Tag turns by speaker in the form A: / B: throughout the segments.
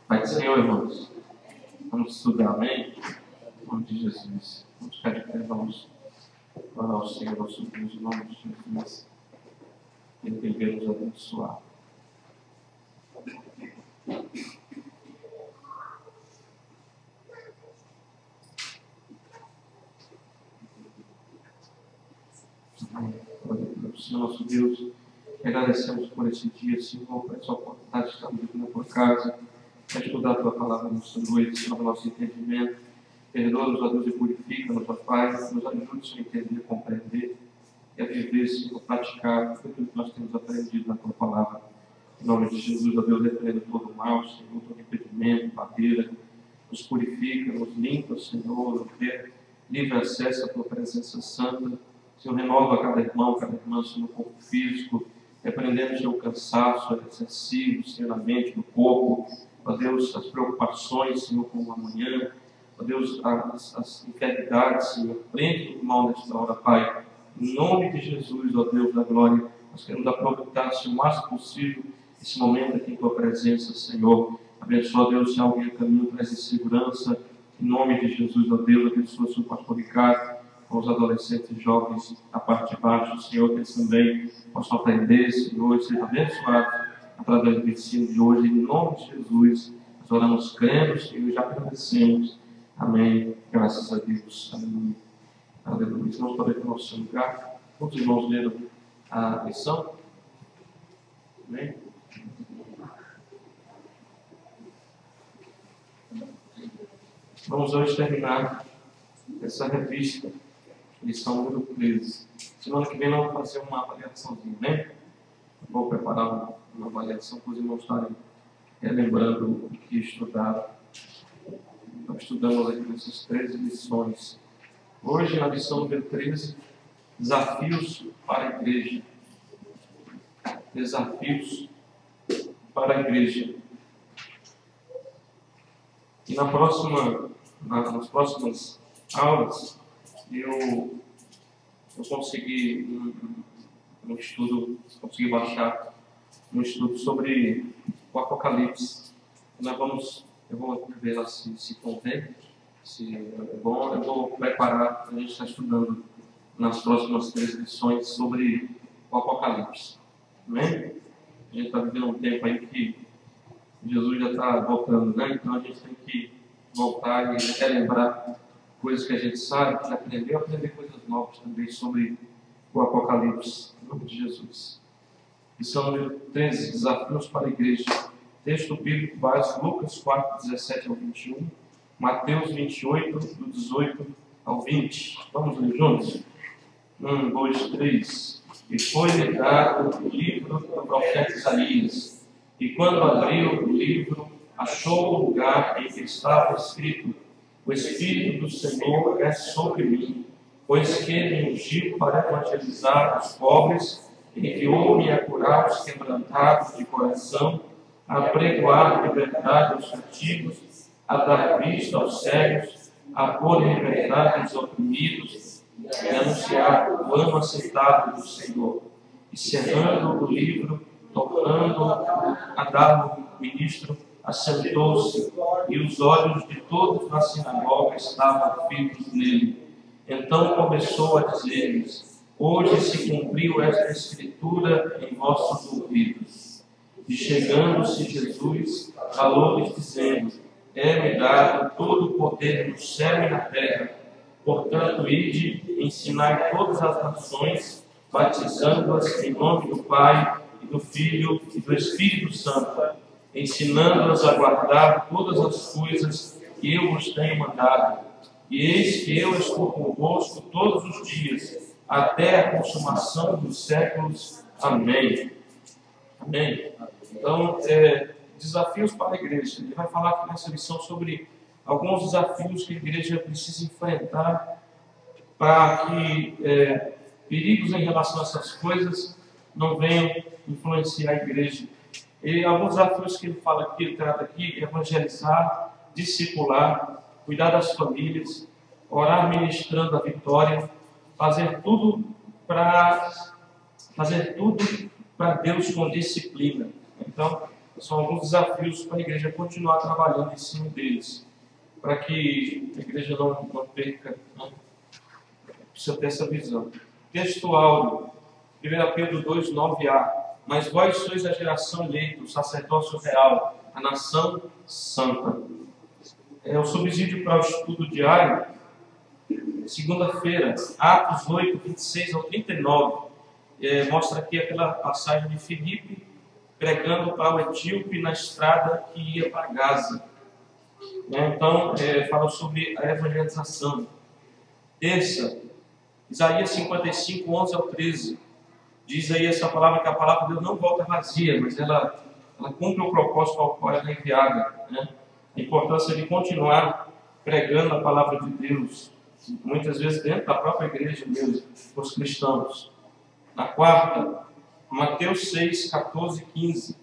A: Pai do Senhor, irmãos, vamos estudar, amém? Em nome de Jesus. Vamos ficar de pé, vamos orar ao Senhor, nosso Deus, em nome de Jesus. Ele quer nos abençoar. Senhor, nosso Deus, agradecemos por esse dia, Senhor, por essa oportunidade de estarmos aqui na tua casa, para estudar a tua palavra nesta noite, Senhor, o nosso entendimento. Perdoa-nos, ó Deus, e purifica-nos, ó Pai, nos ajude, Senhor, a entender, a compreender e a viver, Senhor, praticar tudo o que nós temos aprendido na tua palavra. Em nome de Jesus, ó Deus, repreenda todo o mal, Senhor, todo impedimento, barreira, nos purifica, nos limpa, Senhor, nos dê livre acesso à tua presença santa. Senhor, renova cada irmão, cada irmã, Senhor, no corpo físico, repreendendo, Senhor, o cansaço excessivo, Senhor, na mente, no corpo. Ó Deus, as preocupações, Senhor, com o amanhã. Ó Deus, as enfermidades, Senhor, prende todo o mal nesta hora, Pai. Em nome de Jesus, ó Deus da glória, nós queremos aproveitar, Senhor, o máximo possível esse momento aqui em tua presença, Senhor. Abençoa, Deus, se alguém caminho traz segurança. Em nome de Jesus, ó Deus, abençoa o seu pastor Ricardo, com os adolescentes e jovens a parte de baixo, Senhor, que eles também possam aprender, Senhor, e sejam abençoados através do ensino de hoje. Em nome de Jesus, nós oramos crendo, Senhor, e já agradecemos. Amém. Graças a Deus. Aleluia. Aleluia. Vamos para o nosso lugar. Todos os irmãos leram a lição. Amém. Vamos hoje terminar essa revista, lição número 13. Semana que vem nós vamos fazer uma avaliaçãozinha, né? Vou preparar uma avaliação para os irmãos estarem relembrando o que estudaram. Nós estudamos aqui nessas 13 lições. Hoje, na lição número 13, desafios para a igreja. Desafios para a igreja. E nas próximas aulas, eu consegui um estudo, consegui baixar um estudo sobre o Apocalipse. Eu vou ver lá se convém, se é bom. Eu vou preparar, a gente está estudando nas próximas 3 lições sobre o Apocalipse. Amém? A gente está vivendo um tempo aí que Jesus já está voltando, né? Então a gente tem que voltar e relembrar coisas que a gente sabe, que aprendeu, aprender coisas novas também sobre o Apocalipse, em nome de Jesus. Lição número 13, desafios para a igreja. Texto bíblico básico, Lucas 4, 17 ao 21, Mateus 28, do 18 ao 20. Vamos ler juntos? 1, 2, 3. E foi-lhe dado o livro do profeta Isaías, e quando abriu o livro, achou o lugar em que estava escrito: O Espírito do Senhor é sobre mim, pois que me ungiu para evangelizar os pobres, enviou-me a curar os quebrantados de coração, a pregoar liberdade aos cativos, a dar vista aos cegos, a pôr em liberdade os oprimidos, e anunciar o ano aceitável do Senhor. E cerrando o livro, tocando a dar o ministro, assentou-se, e os olhos de todos na sinagoga estavam fitos nele. Então começou a dizer-lhes: hoje se cumpriu esta escritura em vossos ouvidos. E chegando-se Jesus, falou-lhes dizendo: é-me dado todo o poder no céu e na terra. Portanto, ide, ensinai todas as nações, batizando-as em nome do Pai, e do Filho e do Espírito Santo, ensinando-as a guardar todas as coisas que eu vos tenho mandado. E eis que eu estou convosco todos os dias, até a consumação dos séculos. Amém. Amém. Então, desafios para a igreja. Ele vai falar aqui nessa lição sobre alguns desafios que a igreja precisa enfrentar para que perigos em relação a essas coisas não venham influenciar a igreja. E alguns desafios que ele fala aqui, ele trata aqui: evangelizar, discipular, cuidar das famílias, orar ministrando a vitória, fazer tudo para Deus com disciplina. Então, são alguns desafios para a igreja continuar trabalhando em cima deles, para que a igreja não perca, né? Precisa ter essa visão. Texto áureo, 1 Pedro 2, 9a. Mas vós sois a geração eleita, o sacerdócio real, a nação santa. O subsídio para o estudo diário, segunda-feira, Atos 8, 26 ao 39. Mostra aqui aquela passagem de Filipe pregando para o etíope na estrada que ia para Gaza. Então, fala sobre a evangelização. Terça, Isaías 55, 11 ao 13. Diz aí essa palavra que a palavra de Deus não volta vazia, mas ela cumpre o propósito ao qual ela é enviada, né? A importância de continuar pregando a palavra de Deus, muitas vezes dentro da própria igreja mesmo, os cristãos. Na quarta, Mateus 6, 14 e 15.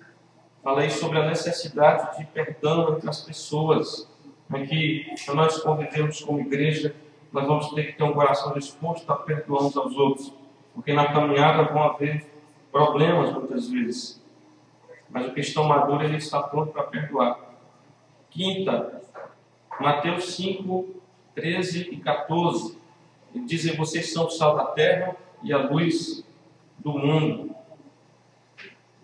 A: Falei sobre a necessidade de perdão entre as pessoas. Aqui, para nós convivermos como igreja, nós vamos ter que ter um coração disposto a perdoar uns aos outros, porque na caminhada vão haver problemas muitas vezes, mas o cristão maduro, ele está pronto para perdoar. Quinta, Mateus 5, 13 e 14. Ele diz: vocês são o sal da terra e a luz do mundo.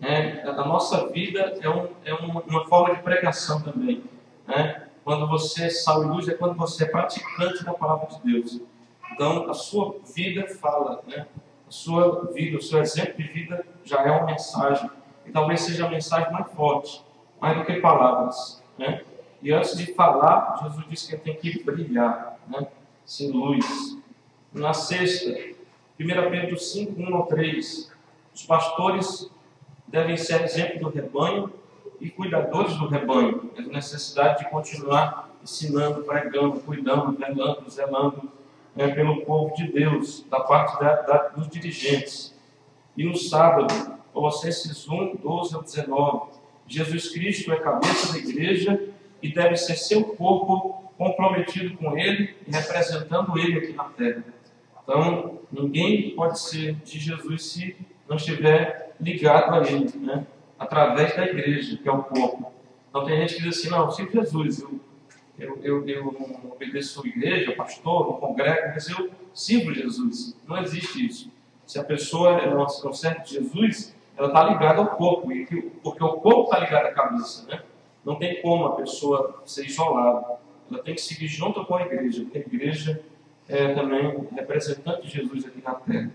A: A nossa vida é uma forma de pregação também, né? Quando você é sal e luz, é quando você é praticante da palavra de Deus. Então, a sua vida fala, né? A sua vida, o seu exemplo de vida já é uma mensagem. E talvez seja a mensagem mais forte, mais do que palavras, né? E antes de falar, Jesus disse que ele tem que brilhar, né? Sem luz. Na sexta, 1 Pedro 5, 1 ao 3. Os pastores devem ser exemplo do rebanho e cuidadores do rebanho. É a necessidade de continuar ensinando, pregando, cuidando, velando, zelando pelo povo de Deus, da parte dos dirigentes. E no sábado, Colossenses 1, 12 ao 19. Jesus Cristo é cabeça da igreja e deve ser seu corpo comprometido com ele e representando ele aqui na terra. Então, ninguém pode ser de Jesus se não estiver ligado a ele, né? Através da igreja, que é o corpo. Então tem gente que diz assim: não, eu sigo Jesus, eu não obedeço a igreja, pastor, não congrego, mas eu sigo Jesus. Não existe isso. Se a pessoa é um servo de Jesus, ela está ligada ao corpo, porque o corpo está ligado à cabeça, né? Não tem como a pessoa ser isolada. Ela tem que seguir junto com a igreja, porque a igreja é também representante de Jesus aqui na terra.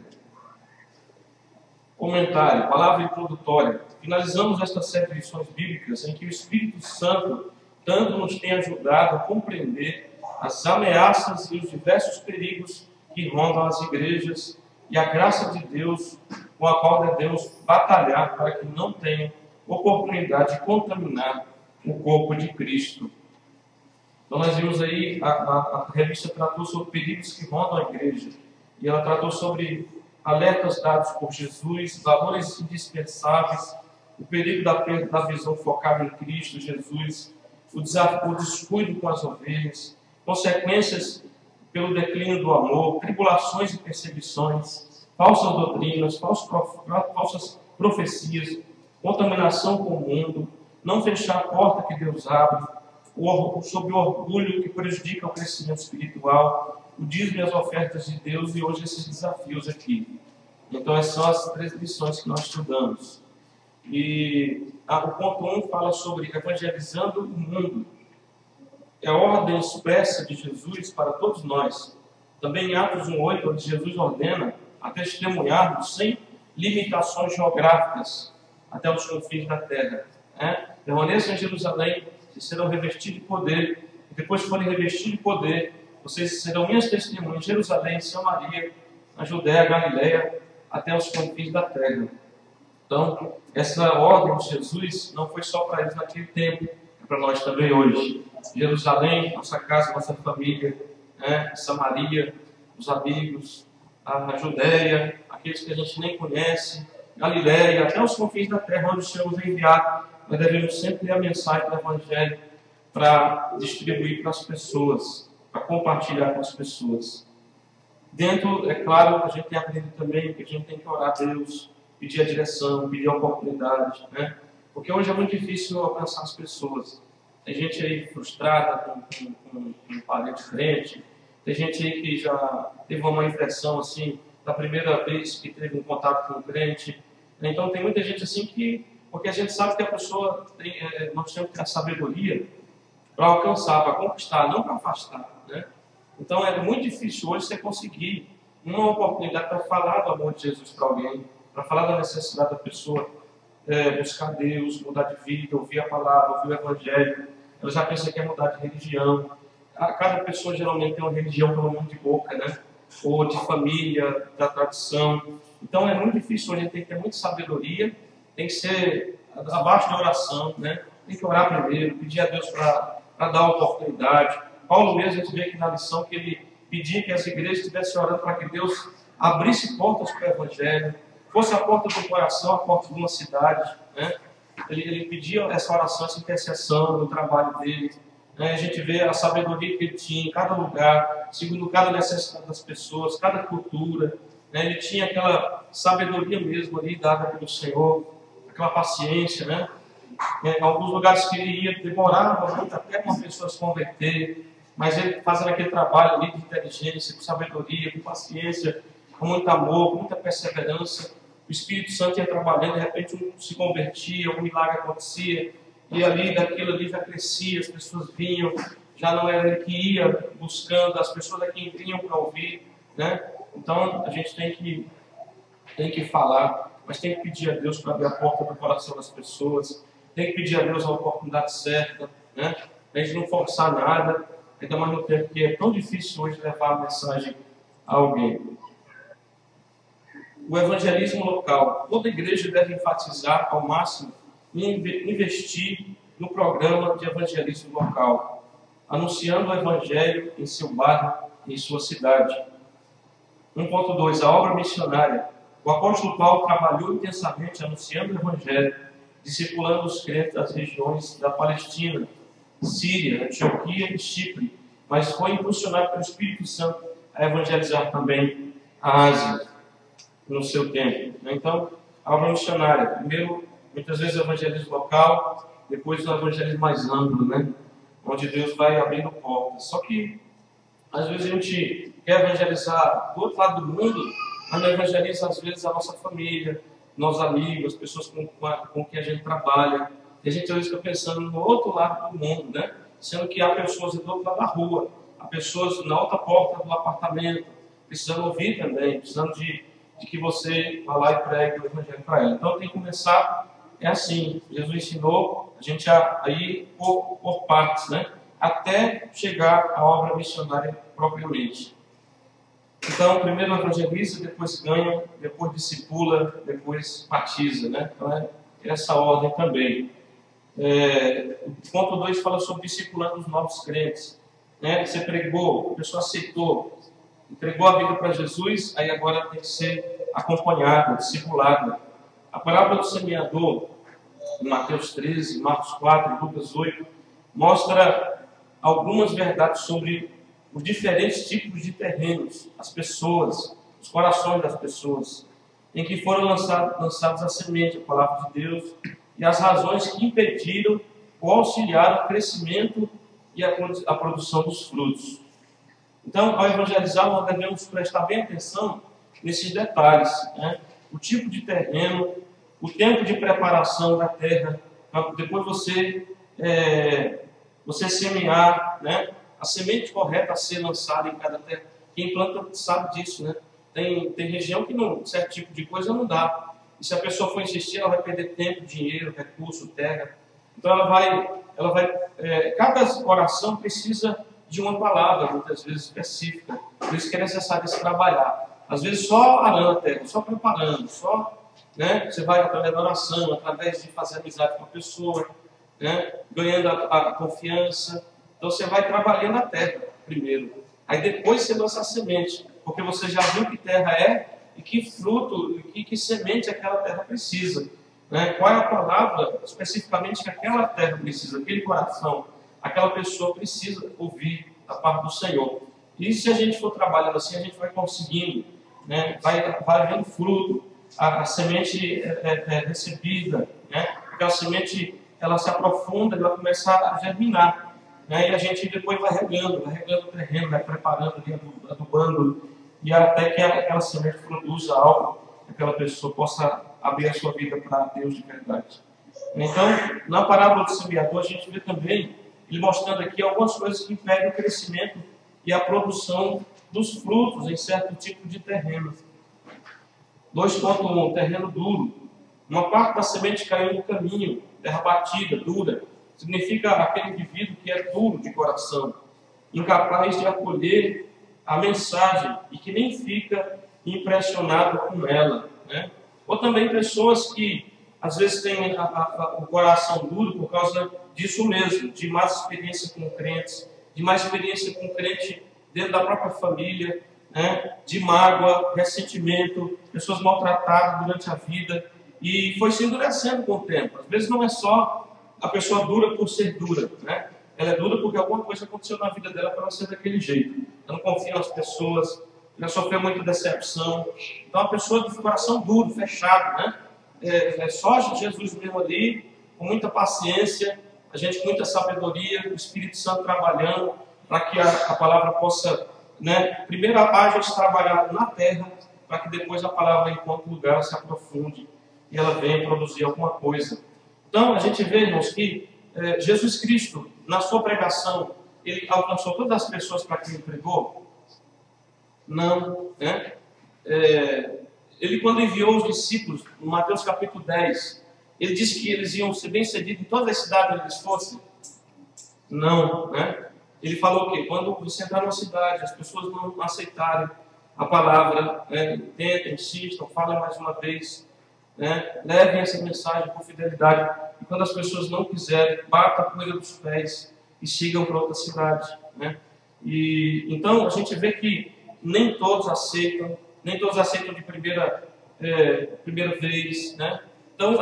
A: Comentário, palavra introdutória. Finalizamos esta série de lições bíblicas em que o Espírito Santo tanto nos tem ajudado a compreender as ameaças e os diversos perigos que rondam as igrejas e a graça de Deus com a qual devemos batalhar para que não tenham oportunidade de contaminar o corpo de Cristo. Então nós vimos aí, a revista tratou sobre perigos que rondam a igreja, e ela tratou sobre alertas dados por Jesus, valores indispensáveis, o perigo da perda da visão focada em Cristo Jesus, o descuido com as ovelhas, consequências pelo declínio do amor, tribulações e perseguições, falsas doutrinas, falsas profecias, contaminação com o mundo, não fechar a porta que Deus abre, sobre o orgulho que prejudica o crescimento espiritual, o dízimo e as ofertas de Deus, e hoje esses desafios aqui. Então essas são as 3 lições que nós estudamos. E o ponto 1 fala sobre evangelizando o mundo. É a ordem expressa de Jesus para todos nós. Também em Atos 1:8, onde Jesus ordena a testemunharmos sem limitações geográficas até os confins da terra. Permaneçam em Jerusalém, vocês serão revestidos de poder, e depois que forem revestidos de poder, vocês serão minhas testemunhas em Jerusalém, Samaria, na Judéia, Galileia, até os confins da terra. Então, essa ordem de Jesus não foi só para eles naquele tempo, é para nós também hoje. Jerusalém, nossa casa, nossa família, Samaria, os amigos, a Judéia, aqueles que a gente nem conhece, Galileia, até os confins da terra, onde o Senhor nos enviar. Nós devemos sempre ter a mensagem do Evangelho para distribuir para as pessoas, para compartilhar com as pessoas. Dentro, é claro, a gente tem aprendido também que a gente tem que orar a Deus, pedir a direção, pedir a oportunidade, porque hoje é muito difícil alcançar as pessoas. Tem gente aí frustrada com um parente crente, tem gente aí que já teve uma impressão assim, da primeira vez que teve um contato com um crente. Então tem muita gente assim que, porque a gente sabe que a pessoa tem, nós temos que ter a sabedoria para alcançar, para conquistar, não para afastar, Então é muito difícil hoje você conseguir uma oportunidade para falar do amor de Jesus para alguém, para falar da necessidade da pessoa buscar Deus, mudar de vida, ouvir a palavra, ouvir o Evangelho. Ela já pensa que é mudar de religião. Cada pessoa geralmente tem uma religião pelo menos de boca, ou de família, da tradição. Então é muito difícil, a gente tem que ter muita sabedoria, tem que ser abaixo da oração, Tem que orar primeiro, pedir a Deus para dar a oportunidade. Paulo mesmo, a gente vê aqui na lição que ele pedia que as igrejas estivessem orando para que Deus abrisse portas para o Evangelho, fosse a porta do coração, a porta de uma cidade, Ele pedia essa oração, essa intercessão no trabalho dele. A gente vê a sabedoria que ele tinha em cada lugar, segundo cada necessidade das pessoas, cada cultura. Ele tinha aquela sabedoria mesmo ali dada pelo Senhor, aquela paciência, Em alguns lugares que ele ia, demorava muito até uma pessoa se converter, mas ele fazendo aquele trabalho ali de inteligência, com sabedoria, com paciência, com muito amor, com muita perseverança. O Espírito Santo ia trabalhando, de repente um se convertia, um milagre acontecia, e ali, daquilo ali já crescia, as pessoas vinham, já não era ele que ia buscando, as pessoas aqui vinham para ouvir, Então a gente tem que falar, mas tem que pedir a Deus para abrir a porta do coração das pessoas, tem que pedir a Deus a oportunidade certa, A gente não forçar nada, ainda mais no tempo que é tão difícil hoje levar a mensagem a alguém. O evangelismo local. Toda igreja deve enfatizar ao máximo e investir no programa de evangelismo local, anunciando o evangelho em seu bairro e em sua cidade. 1.2. A obra missionária. O apóstolo Paulo trabalhou intensamente anunciando o evangelho, discipulando os crentes das regiões da Palestina, Síria, Antioquia e Chipre, mas foi impulsionado pelo Espírito Santo a evangelizar também a Ásia no seu tempo. Então, a obra missionária, primeiro, muitas vezes o evangelismo local, depois o evangelismo mais amplo, onde Deus vai abrindo portas. Só que, às vezes, a gente quer evangelizar do outro lado do mundo, mas não evangeliza, às vezes, a nossa família, nossos amigos, as pessoas com quem a gente trabalha. E a gente, às vezes, fica pensando no outro lado do mundo, Sendo que há pessoas do outro lado da rua, há pessoas na outra porta do apartamento, precisando ouvir também, precisando de que você vá lá e pregue o evangelho para ela. Então tem que começar, assim, Jesus ensinou a gente a ir por partes, Até chegar à obra missionária propriamente. Então, primeiro evangeliza, depois ganha, depois discipula, depois batiza, Então é essa ordem também. O ponto 2 fala sobre discipulando os novos crentes. Né? Você pregou, a pessoa aceitou, entregou a vida para Jesus, aí agora tem que ser acompanhada, discipulada. A parábola do semeador, em Mateus 13, Marcos 4 e Lucas 8, mostra algumas verdades sobre os diferentes tipos de terrenos, as pessoas, os corações das pessoas, em que foram lançados a semente, a palavra de Deus, e as razões que impediram ou auxiliaram o crescimento e a produção dos frutos. Então, ao evangelizar, nós devemos prestar bem atenção nesses detalhes, né? O tipo de terreno, o tempo de preparação da terra, para depois você semear, né? A semente correta a ser lançada em cada terra. Quem planta sabe disso, né? Tem região que não, certo tipo de coisa não dá. E se a pessoa for insistir, ela vai perder tempo, dinheiro, recurso, terra. Então cada oração precisa de uma palavra, muitas vezes específica. Por isso que é necessário se trabalhar. Às vezes só arando a terra, só preparando, né? Você vai através da oração, através de fazer amizade com a pessoa, né? Ganhando a confiança. Então você vai trabalhando a terra primeiro. Aí depois você lança a semente, porque você já viu que terra é e que fruto, e que semente aquela terra precisa. Né? Qual é a palavra especificamente que aquela terra precisa, aquele coração, aquela pessoa precisa ouvir da parte do Senhor. E se a gente for trabalhando assim, a gente vai conseguindo, né? vai vendo fruto, a semente é recebida, né? Aquela semente ela se aprofunda, ela começa a germinar. Né? E a gente depois vai regando o terreno, vai preparando, adubando, e até que aquela semente produza algo, que aquela pessoa possa abrir a sua vida para Deus de verdade. Então, na parábola do semeador, a gente vê também, ele mostrando aqui algumas coisas que impedem o crescimento e a produção dos frutos em certo tipo de terreno. 2.1, terreno duro. Uma parte da semente caiu no caminho, terra batida, dura. Significa aquele indivíduo que é duro de coração, incapaz de acolher a mensagem e que nem fica impressionado com ela. Né? Ou também pessoas que às vezes têm o coração duro por causa disso mesmo, de más experiência com crentes, de má experiência com crente dentro da própria família, né? De mágoa, ressentimento, pessoas maltratadas durante a vida, e foi se endurecendo com o tempo. Às vezes não é só a pessoa dura por ser dura, né? Ela é dura porque alguma coisa aconteceu na vida dela para ela ser daquele jeito. Ela não confia nas pessoas, já sofreu muita decepção. Então, a pessoa de coração duro, fechado, né? É só Jesus mesmo ali, com muita paciência, a gente com muita sabedoria, o Espírito Santo trabalhando para que a palavra possa, né? Primeiro haja de trabalhar na terra, para que depois a palavra encontre lugar, se aprofunde e ela venha produzir alguma coisa. Então, a gente vê, irmãos, que Jesus Cristo, na sua pregação, ele alcançou todas as pessoas para quem ele pregou? Não, né? Ele, quando enviou os discípulos, no Mateus capítulo 10, ele disse que eles iam ser bem-sucedidos em todas as cidades onde eles fossem? Não, né? Ele falou o quê? Quando você entrar numa cidade, as pessoas não aceitarem a palavra, né? Tentem, insistam, falem mais uma vez, né? Levem essa mensagem com fidelidade. E quando as pessoas não quiserem, bata a poeira dos pés e sigam para outra cidade, né? E então a gente vê que nem todos aceitam de primeira vez, né? Então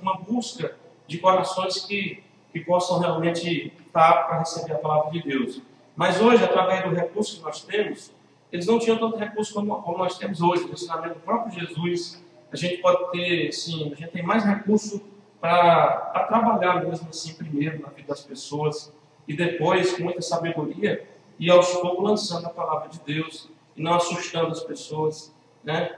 A: uma busca de corações que possam realmente estar para receber a palavra de Deus. Mas hoje, através do recurso que nós temos, eles não tinham tanto recurso como nós temos hoje. No ensinamento do próprio Jesus, a gente pode ter, sim, a gente tem mais recurso para trabalhar mesmo assim, primeiro na vida das pessoas, e depois, com muita sabedoria, e aos poucos lançando a palavra de Deus, e não assustando as pessoas, né?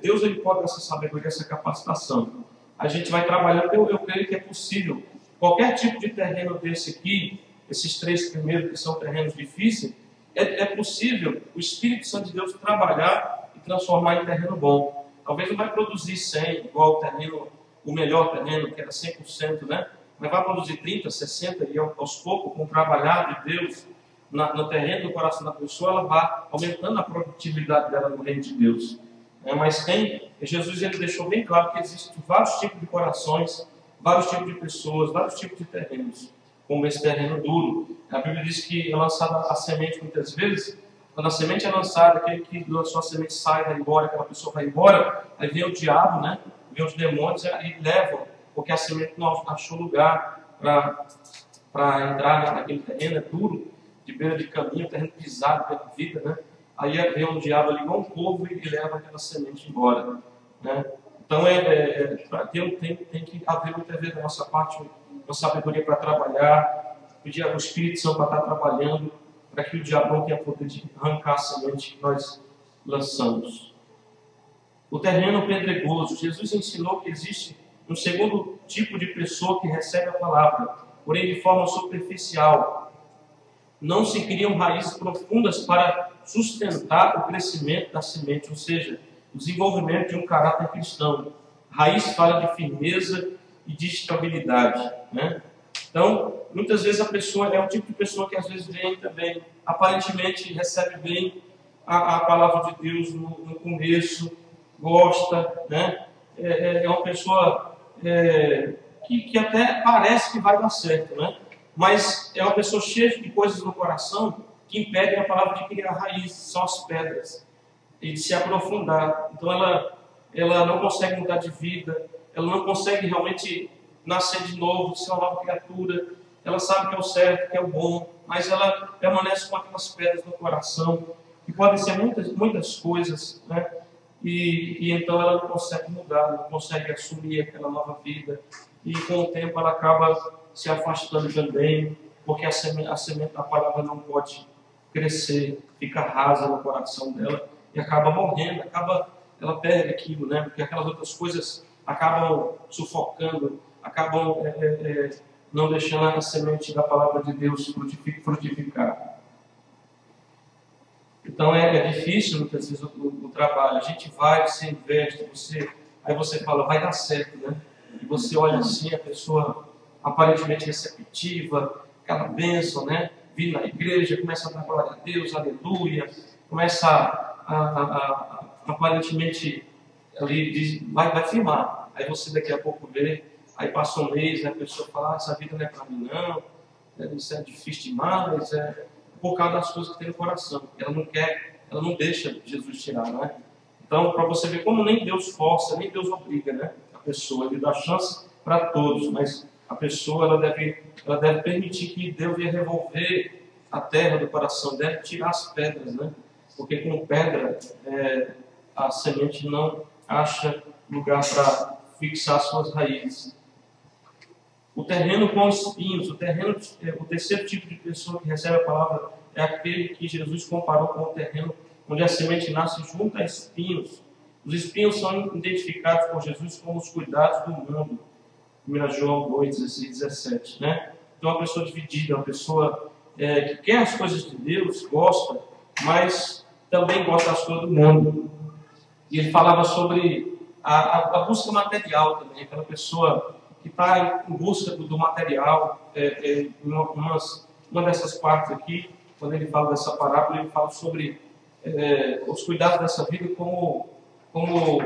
A: Deus, ele pode dar essa sabedoria, essa capacitação. A gente vai trabalhando, eu creio que é possível. Qualquer tipo de terreno desse aqui, esses 3 primeiros que são terrenos difíceis, é possível o Espírito Santo de Deus trabalhar e transformar em terreno bom. Talvez não vai produzir 100, igual o melhor terreno, que era 100%, né? Mas vai produzir 30, 60, e aos poucos, com o trabalhar de Deus no terreno do coração da pessoa, ela vai aumentando a produtividade dela no reino de Deus. Mas Jesus, ele deixou bem claro que existem vários tipos de corações, vários tipos de pessoas, vários tipos de terrenos, como esse terreno duro. A Bíblia diz que é lançada a semente muitas vezes. Quando a semente é lançada, aquele que lançou a semente sai, vai embora, aquela pessoa vai embora, aí vem o diabo, né? Vem os demônios e levam, porque a semente não achou lugar para entrar naquele terreno, é duro, de beira de caminho, terreno pisado pela vida, né? Aí vem o diabo ali igual um povo e leva aquela semente embora, né? Então tem que haver muitas vezes da nossa parte uma sabedoria para trabalhar, pedir ao Espírito Santo para estar trabalhando, para que o diabo não tenha poder de arrancar a semente que nós lançamos. O terreno pedregoso. Jesus ensinou que existe um segundo tipo de pessoa que recebe a palavra, porém de forma superficial. Não se criam raízes profundas para sustentar o crescimento da semente, ou seja, o desenvolvimento de um caráter cristão. Raiz fala de firmeza e de estabilidade, né? Então, muitas vezes a pessoa é um tipo de pessoa que às vezes vem também, aparentemente recebe bem a palavra de Deus no começo, gosta, né? É uma pessoa que até parece que vai dar certo, né? Mas é uma pessoa cheia de coisas no coração que impedem a palavra de criar raízes, são as pedras, e de se aprofundar. Então ela não consegue mudar de vida, ela não consegue realmente nascer de novo, ser uma nova criatura. Ela sabe que é o certo, que é o bom, mas ela permanece com aquelas pedras no coração, que podem ser muitas coisas, né? E então ela não consegue mudar, não consegue assumir aquela nova vida, e com o tempo ela acaba se afastando também, porque a semente da palavra não pode crescer, fica rasa no coração dela e acaba morrendo, ela perde aquilo, né? Porque aquelas outras coisas acabam sufocando, acabam não deixando a semente da palavra de Deus frutificar. Então é difícil muitas vezes o trabalho. A gente vai, você investe, aí você fala, vai dar certo, né? E você olha assim, a pessoa aparentemente receptiva, aquela bênção, né? Vir na igreja, começa a dar glória a Deus, aleluia, começa a aparentemente ali vai firmar. Aí você daqui a pouco vê, aí passa um mês, né, a pessoa fala, essa vida não é para mim não, isso é difícil demais, por causa das coisas que tem no coração. Ela não deixa Jesus tirar, né? Então, para você ver como nem Deus força, nem Deus obriga, né? A pessoa, Ele dá chance para todos, mas a pessoa ela deve permitir que Deus venha revolver a terra do coração, deve tirar as pedras, né? Porque com pedra a semente não acha lugar para fixar suas raízes. O terreno com espinhos, o terceiro tipo de pessoa que recebe a palavra é aquele que Jesus comparou com o terreno onde a semente nasce junto a espinhos. Os espinhos são identificados por Jesus como os cuidados do mundo. 1 João 2, 16, 17. Né? Então, uma pessoa dividida, uma pessoa que quer as coisas de Deus, gosta, mas também gosta das coisas do mundo. E ele falava sobre a busca material também, aquela pessoa que está em busca do material. Uma dessas partes aqui, quando ele fala dessa parábola, ele fala sobre os cuidados dessa vida como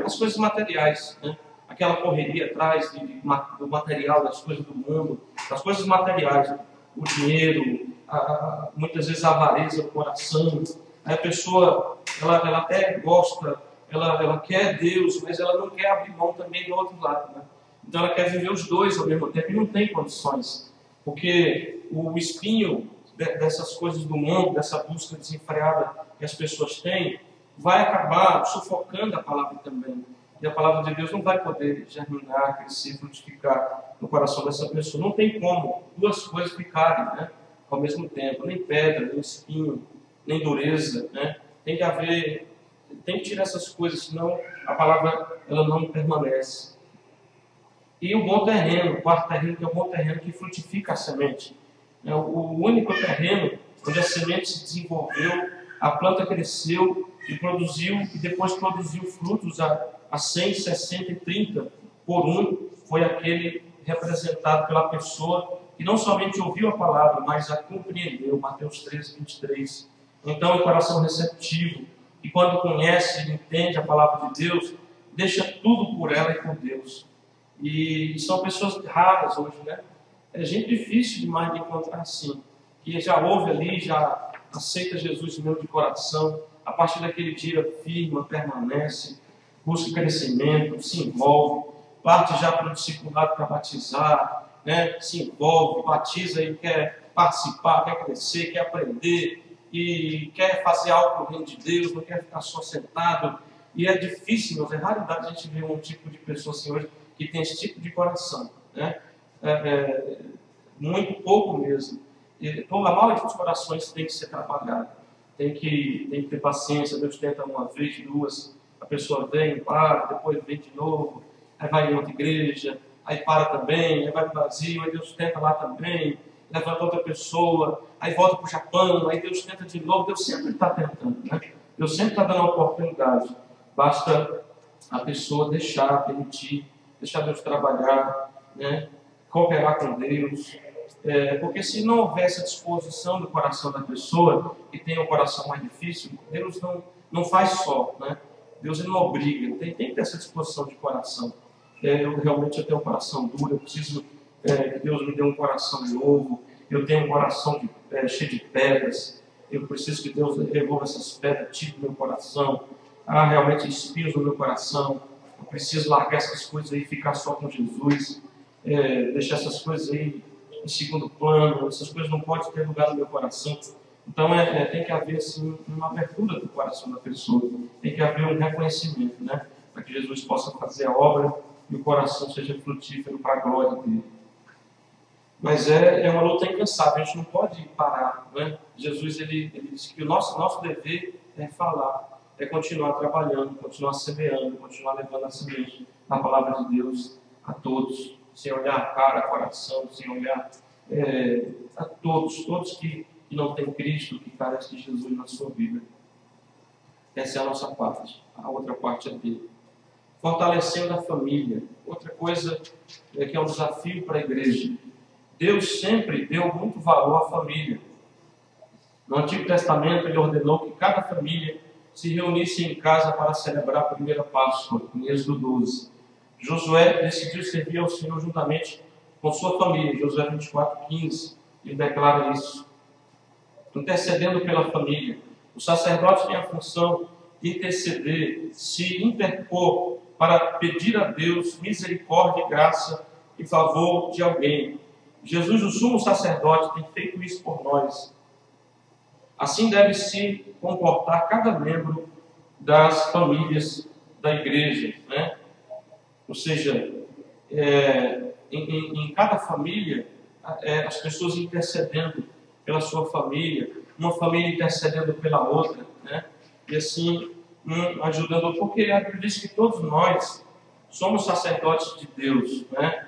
A: as coisas materiais, né? Aquela correria atrás do material, das coisas do mundo, das coisas materiais, o dinheiro, muitas vezes a avareza do coração. Aí a pessoa, ela até gosta, ela quer Deus, mas ela não quer abrir mão também do outro lado, né? Então ela quer viver os dois ao mesmo tempo e não tem condições, porque o espinho dessas coisas do mundo, dessa busca desenfreada que as pessoas têm, vai acabar sufocando a palavra também. E a palavra de Deus não vai poder germinar, crescer, frutificar no coração dessa pessoa. Não tem como duas coisas ficarem, né, ao mesmo tempo. Nem pedra, nem espinho, nem dureza, né? Tem que tirar essas coisas, senão a palavra ela não permanece. E o bom terreno, o quarto terreno, que é o bom terreno que frutifica a semente. É o único terreno onde a semente se desenvolveu, a planta cresceu e produziu, e depois produziu frutos a 100, 60 e 30 por um, foi aquele representado pela pessoa que não somente ouviu a palavra, mas a compreendeu. Mateus 13, 23. Então, o coração receptivo, e quando conhece e entende a palavra de Deus, deixa tudo por ela e por Deus. E são pessoas raras hoje, né? É gente difícil demais de encontrar assim, que já ouve ali, já aceita Jesus mesmo de coração, a partir daquele dia firma, permanece, busca crescimento, se envolve, parte já para o discipulado para batizar, né? Se envolve, batiza e quer participar, quer crescer, quer aprender e quer fazer algo para o reino de Deus, não quer ficar só sentado. E é difícil, mas é raridade a gente ver um tipo de pessoa assim hoje que tem esse tipo de coração, né? Muito pouco mesmo. E, a maioria dos corações tem que ser trabalhado, tem que ter paciência. Deus tenta uma vez, duas, a pessoa vem, para, depois vem de novo, aí vai em outra igreja, aí para também, aí vai no Brasil, aí Deus tenta lá também, levanta outra pessoa, aí volta para o Japão, aí Deus tenta de novo. Deus sempre está tentando, né? Deus sempre está dando uma oportunidade. Basta a pessoa deixar, permitir, deixar Deus trabalhar, né? Cooperar com Deus. Porque se não houver essa disposição do coração da pessoa, que tem um coração mais difícil, Deus não faz só, né? Deus ele não obriga, tem que ter essa disposição de coração. Eu realmente tenho um coração duro, eu preciso que Deus me dê um coração novo, eu tenho um coração cheio de pedras, eu preciso que Deus remova essas pedras, tire do meu coração. Há realmente espinhos no meu coração, eu preciso largar essas coisas aí e ficar só com Jesus, deixar essas coisas aí em segundo plano, essas coisas não podem ter lugar no meu coração. Então tem que haver assim, uma abertura do coração da pessoa, tem que haver um reconhecimento, né? Para que Jesus possa fazer a obra e o coração seja frutífero para a glória dele. Mas é uma luta incansável, a gente não pode parar, né? Jesus ele disse que o nosso dever é falar, é continuar trabalhando, continuar semeando, continuar levando a semente da palavra de Deus a todos, sem olhar a cara, coração, sem olhar a todos que não têm Cristo, que carecem de Jesus na sua vida. Essa é a nossa parte. A outra parte é dele. Fortalecendo a família. Outra coisa que é um desafio para a igreja. Deus sempre deu muito valor à família. No Antigo Testamento, ele ordenou que cada família se reunisse em casa para celebrar a primeira Páscoa, em Êxodo 12. Josué decidiu servir ao Senhor juntamente com sua família. Josué 24:15, ele declara isso. Intercedendo pela família. O sacerdote tem a função de interceder, se interpor para pedir a Deus misericórdia e graça em favor de alguém. Jesus, o sumo sacerdote, tem feito isso por nós. Assim deve se comportar cada membro das famílias da igreja, né? Ou seja, em cada família, as pessoas intercedendo pela sua família, uma família intercedendo pela outra, né? E assim, ajudando, porque a Bíblia diz que todos nós somos sacerdotes de Deus, né?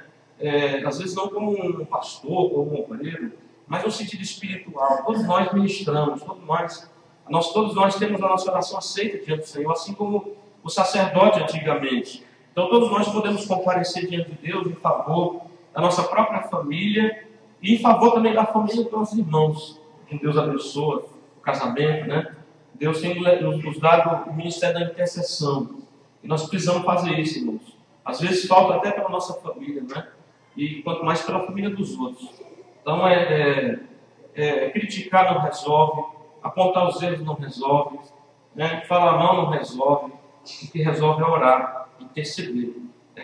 A: Às vezes não como um pastor, como um obreiro, mas no sentido espiritual. Todos nós ministramos, todos nós temos a nossa oração aceita diante do Senhor, assim como o sacerdote antigamente. Então todos nós podemos comparecer diante de Deus em favor da nossa própria família e em favor também da família dos nossos irmãos, que Deus abençoa o casamento, né? Deus tem nos dado o ministério da intercessão. E nós precisamos fazer isso, irmãos. Às vezes falta até pela nossa família, né? E quanto mais pela família dos outros. Então, criticar não resolve, apontar os erros não resolve, né? Falar mal não resolve. O que resolve é orar, interceder,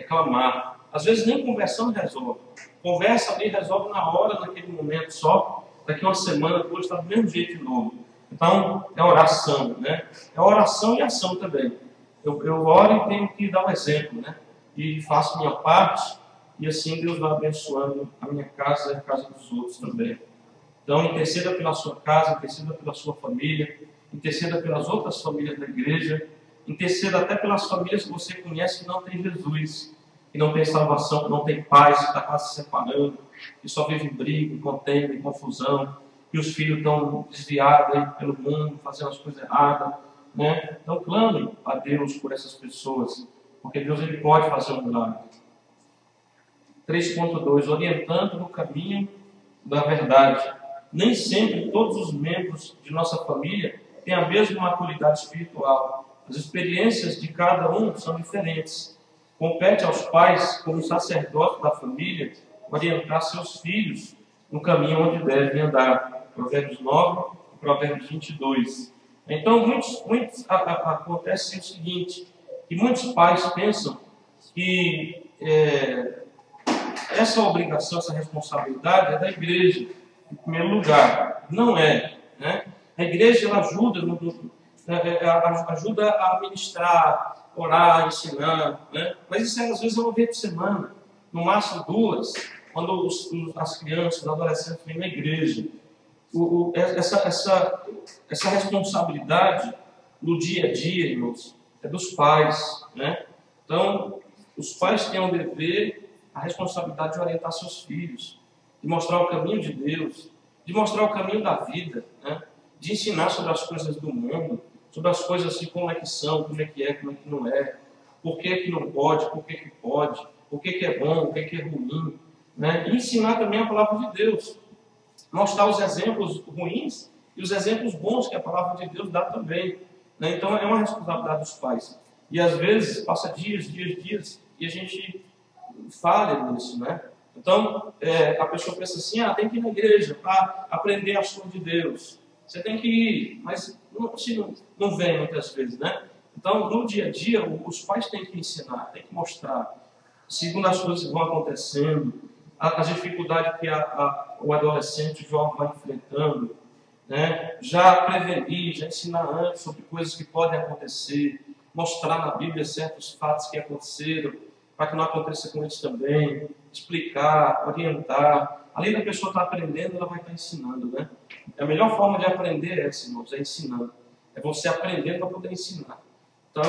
A: clamar. Às vezes nem conversando resolve. Conversa ali resolve na hora, naquele momento só. Daqui uma semana, depois está do mesmo jeito de novo. Então, é oração, né? É oração e ação também. Eu oro e tenho que dar um exemplo, né? E faço minha parte, e assim Deus vai abençoando a minha casa e a casa dos outros também. Então, interceda pela sua casa, interceda pela sua família, interceda pelas outras famílias da igreja, interceda até pelas famílias que você conhece que não tem Jesus, que não tem salvação, que não tem paz, que está quase se separando, que só vive em briga, contenda, em confusão, que os filhos estão desviados aí pelo mundo, fazendo as coisas erradas, né? Então clame a Deus por essas pessoas, porque Deus ele pode fazer um milagre. 3.2, orientando no caminho da verdade. Nem sempre todos os membros de nossa família têm a mesma maturidade espiritual. As experiências de cada um são diferentes. Compete aos pais, como sacerdote da família, orientar seus filhos no caminho onde devem andar. Provérbios 9 e Provérbios 22. Então, acontece o seguinte, que muitos pais pensam que essa obrigação, essa responsabilidade é da igreja, em primeiro lugar. Não é, né? A igreja ela ajuda a ministrar, orar, ensinar, né? Mas isso às vezes é uma vez por semana, no máximo 2, quando as crianças, os adolescentes vêm na igreja. Essa responsabilidade no dia a dia, irmãos, é dos pais, né? Então, os pais têm o dever, a responsabilidade de orientar seus filhos, de mostrar o caminho de Deus, de mostrar o caminho da vida, né? De ensinar sobre as coisas do mundo, sobre as coisas assim, como é que são, como é que não é, por que que não pode, por que que pode, o que que é bom, o que que é ruim, né? E ensinar também a palavra de Deus, mostrar os exemplos ruins e os exemplos bons que a palavra de Deus dá também, né? Então é uma responsabilidade dos pais. E às vezes passa dias e a gente falha nisso, né? Então a pessoa pensa assim, tem que ir na igreja para aprender as coisas de Deus. Você tem que ir, mas não vem muitas vezes, né? Então, no dia a dia, os pais têm que ensinar, têm que mostrar, segundo as coisas que vão acontecendo, as dificuldades que o adolescente, o jovem vai enfrentando, né? Já prevenir, já ensinar antes sobre coisas que podem acontecer, mostrar na Bíblia certos fatos que aconteceram, para que não aconteça com eles também, explicar, orientar. Além da pessoa estar aprendendo, ela vai estar ensinando, né? A melhor forma de aprender é essa, irmãos, é ensinando. É você aprendendo para poder ensinar. Então,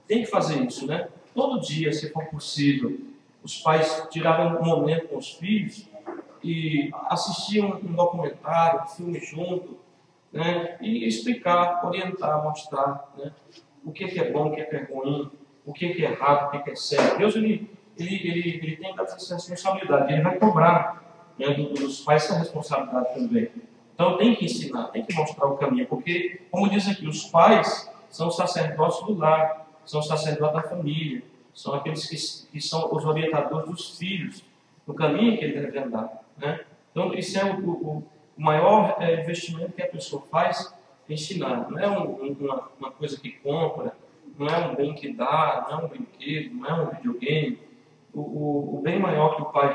A: tem que fazer isso, né? Todo dia, se for possível, os pais tiraram um momento com os filhos e assistiam um documentário, um filme junto, né? E explicar, orientar, mostrar, né? O que é bom, o que é ruim, o que é errado, o que é certo. Deus, ele tem essa responsabilidade, ele vai cobrar, né, dos pais essa responsabilidade também. Então tem que ensinar, tem que mostrar o caminho, porque, como diz aqui, os pais são os sacerdotes do lar, são os sacerdotes da família, são aqueles que são os orientadores dos filhos, no caminho que ele deve andar, né? Então isso é o maior investimento que a pessoa faz, é ensinar. Não é uma coisa que compra, não é um bem que dá, não é um brinquedo, não é um videogame. O bem maior que o pai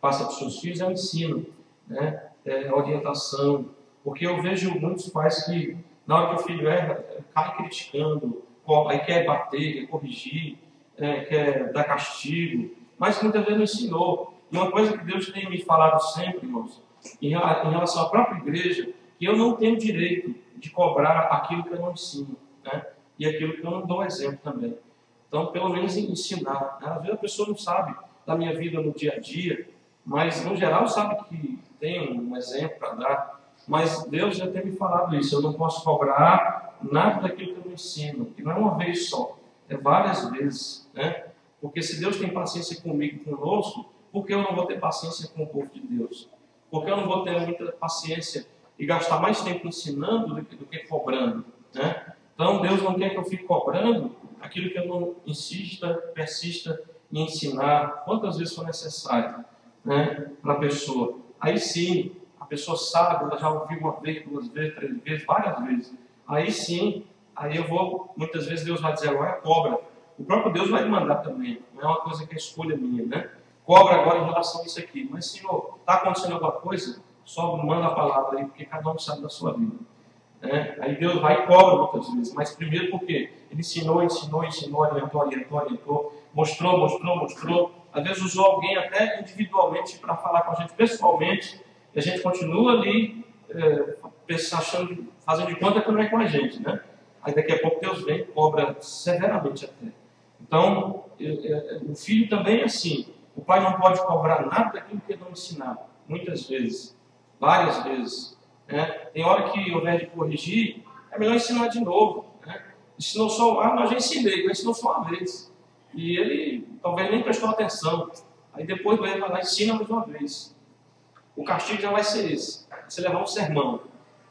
A: passa para os seus filhos é o ensino, né? A orientação. Porque eu vejo muitos pais que, na hora que o filho erra, cai criticando, aí quer bater, quer corrigir, quer dar castigo, mas muitas vezes não ensinou. E uma coisa que Deus tem me falado sempre, irmãos, em relação à própria igreja, que eu não tenho direito de cobrar aquilo que eu não ensino, né? E aquilo que eu não dou exemplo também. Então, pelo menos ensinar, né? Às vezes a pessoa não sabe da minha vida no dia a dia, mas no geral sabe que tem um exemplo para dar. Mas Deus já tem me falado isso, eu não posso cobrar nada daquilo que eu não ensino. E não é uma vez só, é várias vezes, né? Porque se Deus tem paciência comigo e conosco, por que eu não vou ter paciência com o povo de Deus? Por que eu não vou ter muita paciência e gastar mais tempo ensinando do que cobrando, né? Então, Deus não quer que eu fique cobrando aquilo que eu não persista em ensinar, quantas vezes for necessário, né, para a pessoa. Aí sim, a pessoa sabe, ela já ouviu uma vez, 2 vezes, 3 vezes, várias vezes. Aí sim, aí eu vou, muitas vezes Deus vai dizer, agora cobra. O próprio Deus vai mandar também, não é uma coisa que é escolha minha, né? Cobra agora em relação a isso aqui. Mas, Senhor, está acontecendo alguma coisa? Só manda a palavra aí, porque cada um sabe da sua vida. Aí Deus vai e cobra muitas vezes, mas primeiro porque Ele ensinou, orientou, mostrou, às vezes usou alguém até individualmente para falar com a gente pessoalmente, e a gente continua ali fazendo de conta que não é com a gente, né? Aí daqui a pouco Deus vem e cobra severamente até. Então, o filho também é assim, o pai não pode cobrar nada daquilo que ele não ensinar, muitas vezes, várias vezes. Tem hora que, ao invés de corrigir, é melhor ensinar de novo, né? Ensinou só mas já ensinei, mas ensinou só uma vez. E ele talvez nem prestou atenção. Aí depois vai lá e ensina mais uma vez. O castigo já vai ser esse. Você levar um sermão,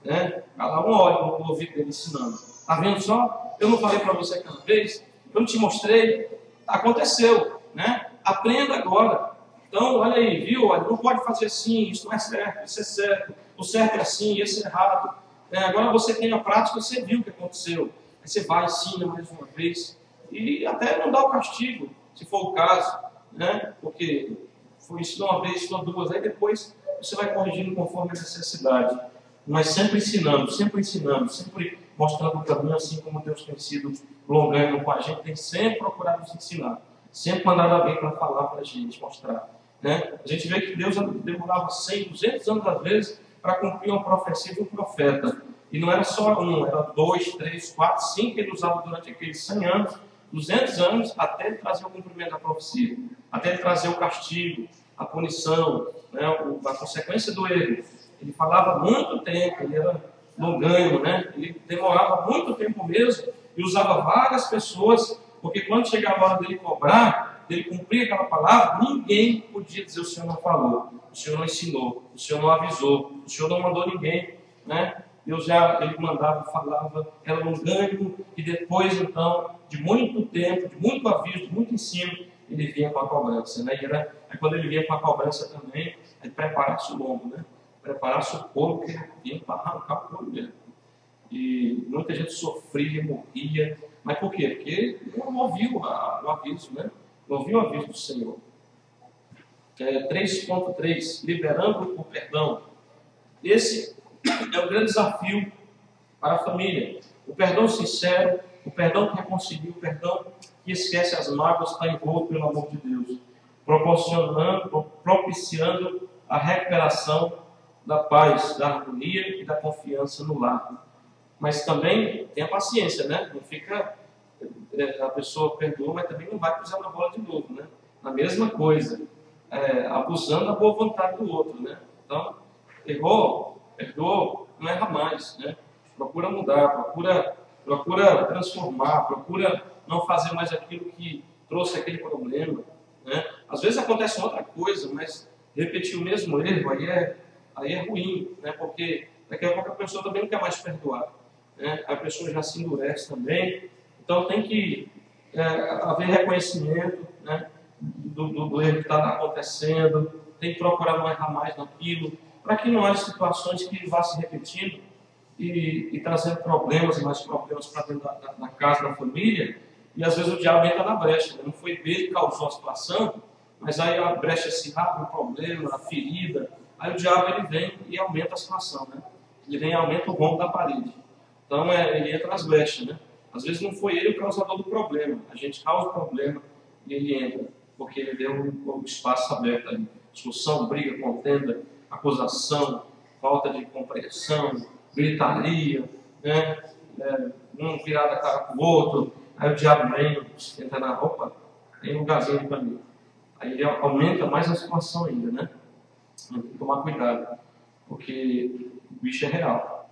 A: né? Vai lá 1 hora no ouvido dele ensinando. Está vendo só? Eu não falei para você aquela vez? eu não te mostrei, aconteceu, né? Aprenda agora. Então, olha aí, viu? Olha, não pode fazer assim, isso não é certo, isso é certo, o certo é assim, esse é errado. Agora você tem a prática, você viu o que aconteceu. Aí você vai, ensina mais uma vez, e até não dá o castigo, se for o caso, né? Porque foi isso uma vez, isso duas, aí depois você vai corrigindo conforme a necessidade. Mas sempre ensinando, sempre mostrando o caminho, assim como Deus tem sido longânimo com a gente, tem sempre procurado nos ensinar, sempre mandado alguém para falar para a gente, mostrar. Né? A gente vê que Deus demorava 100, 200 anos às vezes para cumprir uma profecia de um profeta. E não era só um, era 2, 3, 4, 5 que ele usava durante aqueles 100 anos, 200 anos, até ele trazer o cumprimento da profecia, até ele trazer o castigo, a punição, né? A consequência do erro. Ele falava muito tempo, ele era longânimo, né? Ele demorava muito tempo mesmo e usava várias pessoas, porque quando chegava a hora dele cobrar, dele cumprir aquela palavra, ninguém podia dizer: o Senhor não falou, o Senhor não ensinou, o Senhor não avisou, o Senhor não mandou ninguém, né? Ele mandava, falava, era longânimo, e depois, então, de muito tempo, de muito aviso, de muito ensino, ele vinha com a cobrança, né? Aí quando ele vinha com a cobrança também, aí preparasse o lombo, né? Preparasse o couro, que vinha para arrancar o couro mesmo. E muita gente sofria, morria. Mas por quê? Porque não ouviu o aviso, né? Não ouviu o aviso do Senhor. 3.3, liberando o perdão. Esse é o grande desafio para a família. O perdão sincero, o perdão que reconcilia, o perdão que esquece as mágoas, está envolto pelo amor de Deus, propiciando a recuperação da paz, da harmonia e da confiança no lar. Mas também tem a paciência, né? Não fica, a pessoa perdoa, mas também não vai pisar na bola de novo, né? A mesma coisa, abusando da boa vontade do outro, né? Então, errou, perdoou, não erra mais, né? Procura mudar, procura transformar, procura não fazer mais aquilo que trouxe aquele problema, né? Às vezes acontece outra coisa, mas repetir o mesmo erro, aí é ruim, né? Porque daqui a pouco a pessoa também não quer mais perdoar, né? A pessoa já se endurece também. Então tem que haver reconhecimento, né, do erro que está acontecendo, tem que procurar não errar mais naquilo, para que não haja situações que vá se repetindo e trazendo problemas e mais problemas para dentro da casa, da família, e às vezes o diabo entra na brecha, né? Não foi ele que causou a situação, mas aí a brecha se abre, o problema, a ferida, aí o diabo ele vem e aumenta a situação, né? Ele vem e aumenta o rombo da parede. Então ele entra nas brechas, né? Às vezes não foi ele o causador do problema, a gente causa o problema e ele entra, porque ele deu um espaço aberto aí. Discussão, briga, contenda, acusação, falta de compreensão, gritaria, né? Um virar a cara para o outro, aí o diabo vem, entra na roupa, tem um lugarzinho para mim. Aí ele aumenta mais a situação ainda, né? Tem que tomar cuidado, porque o bicho é real.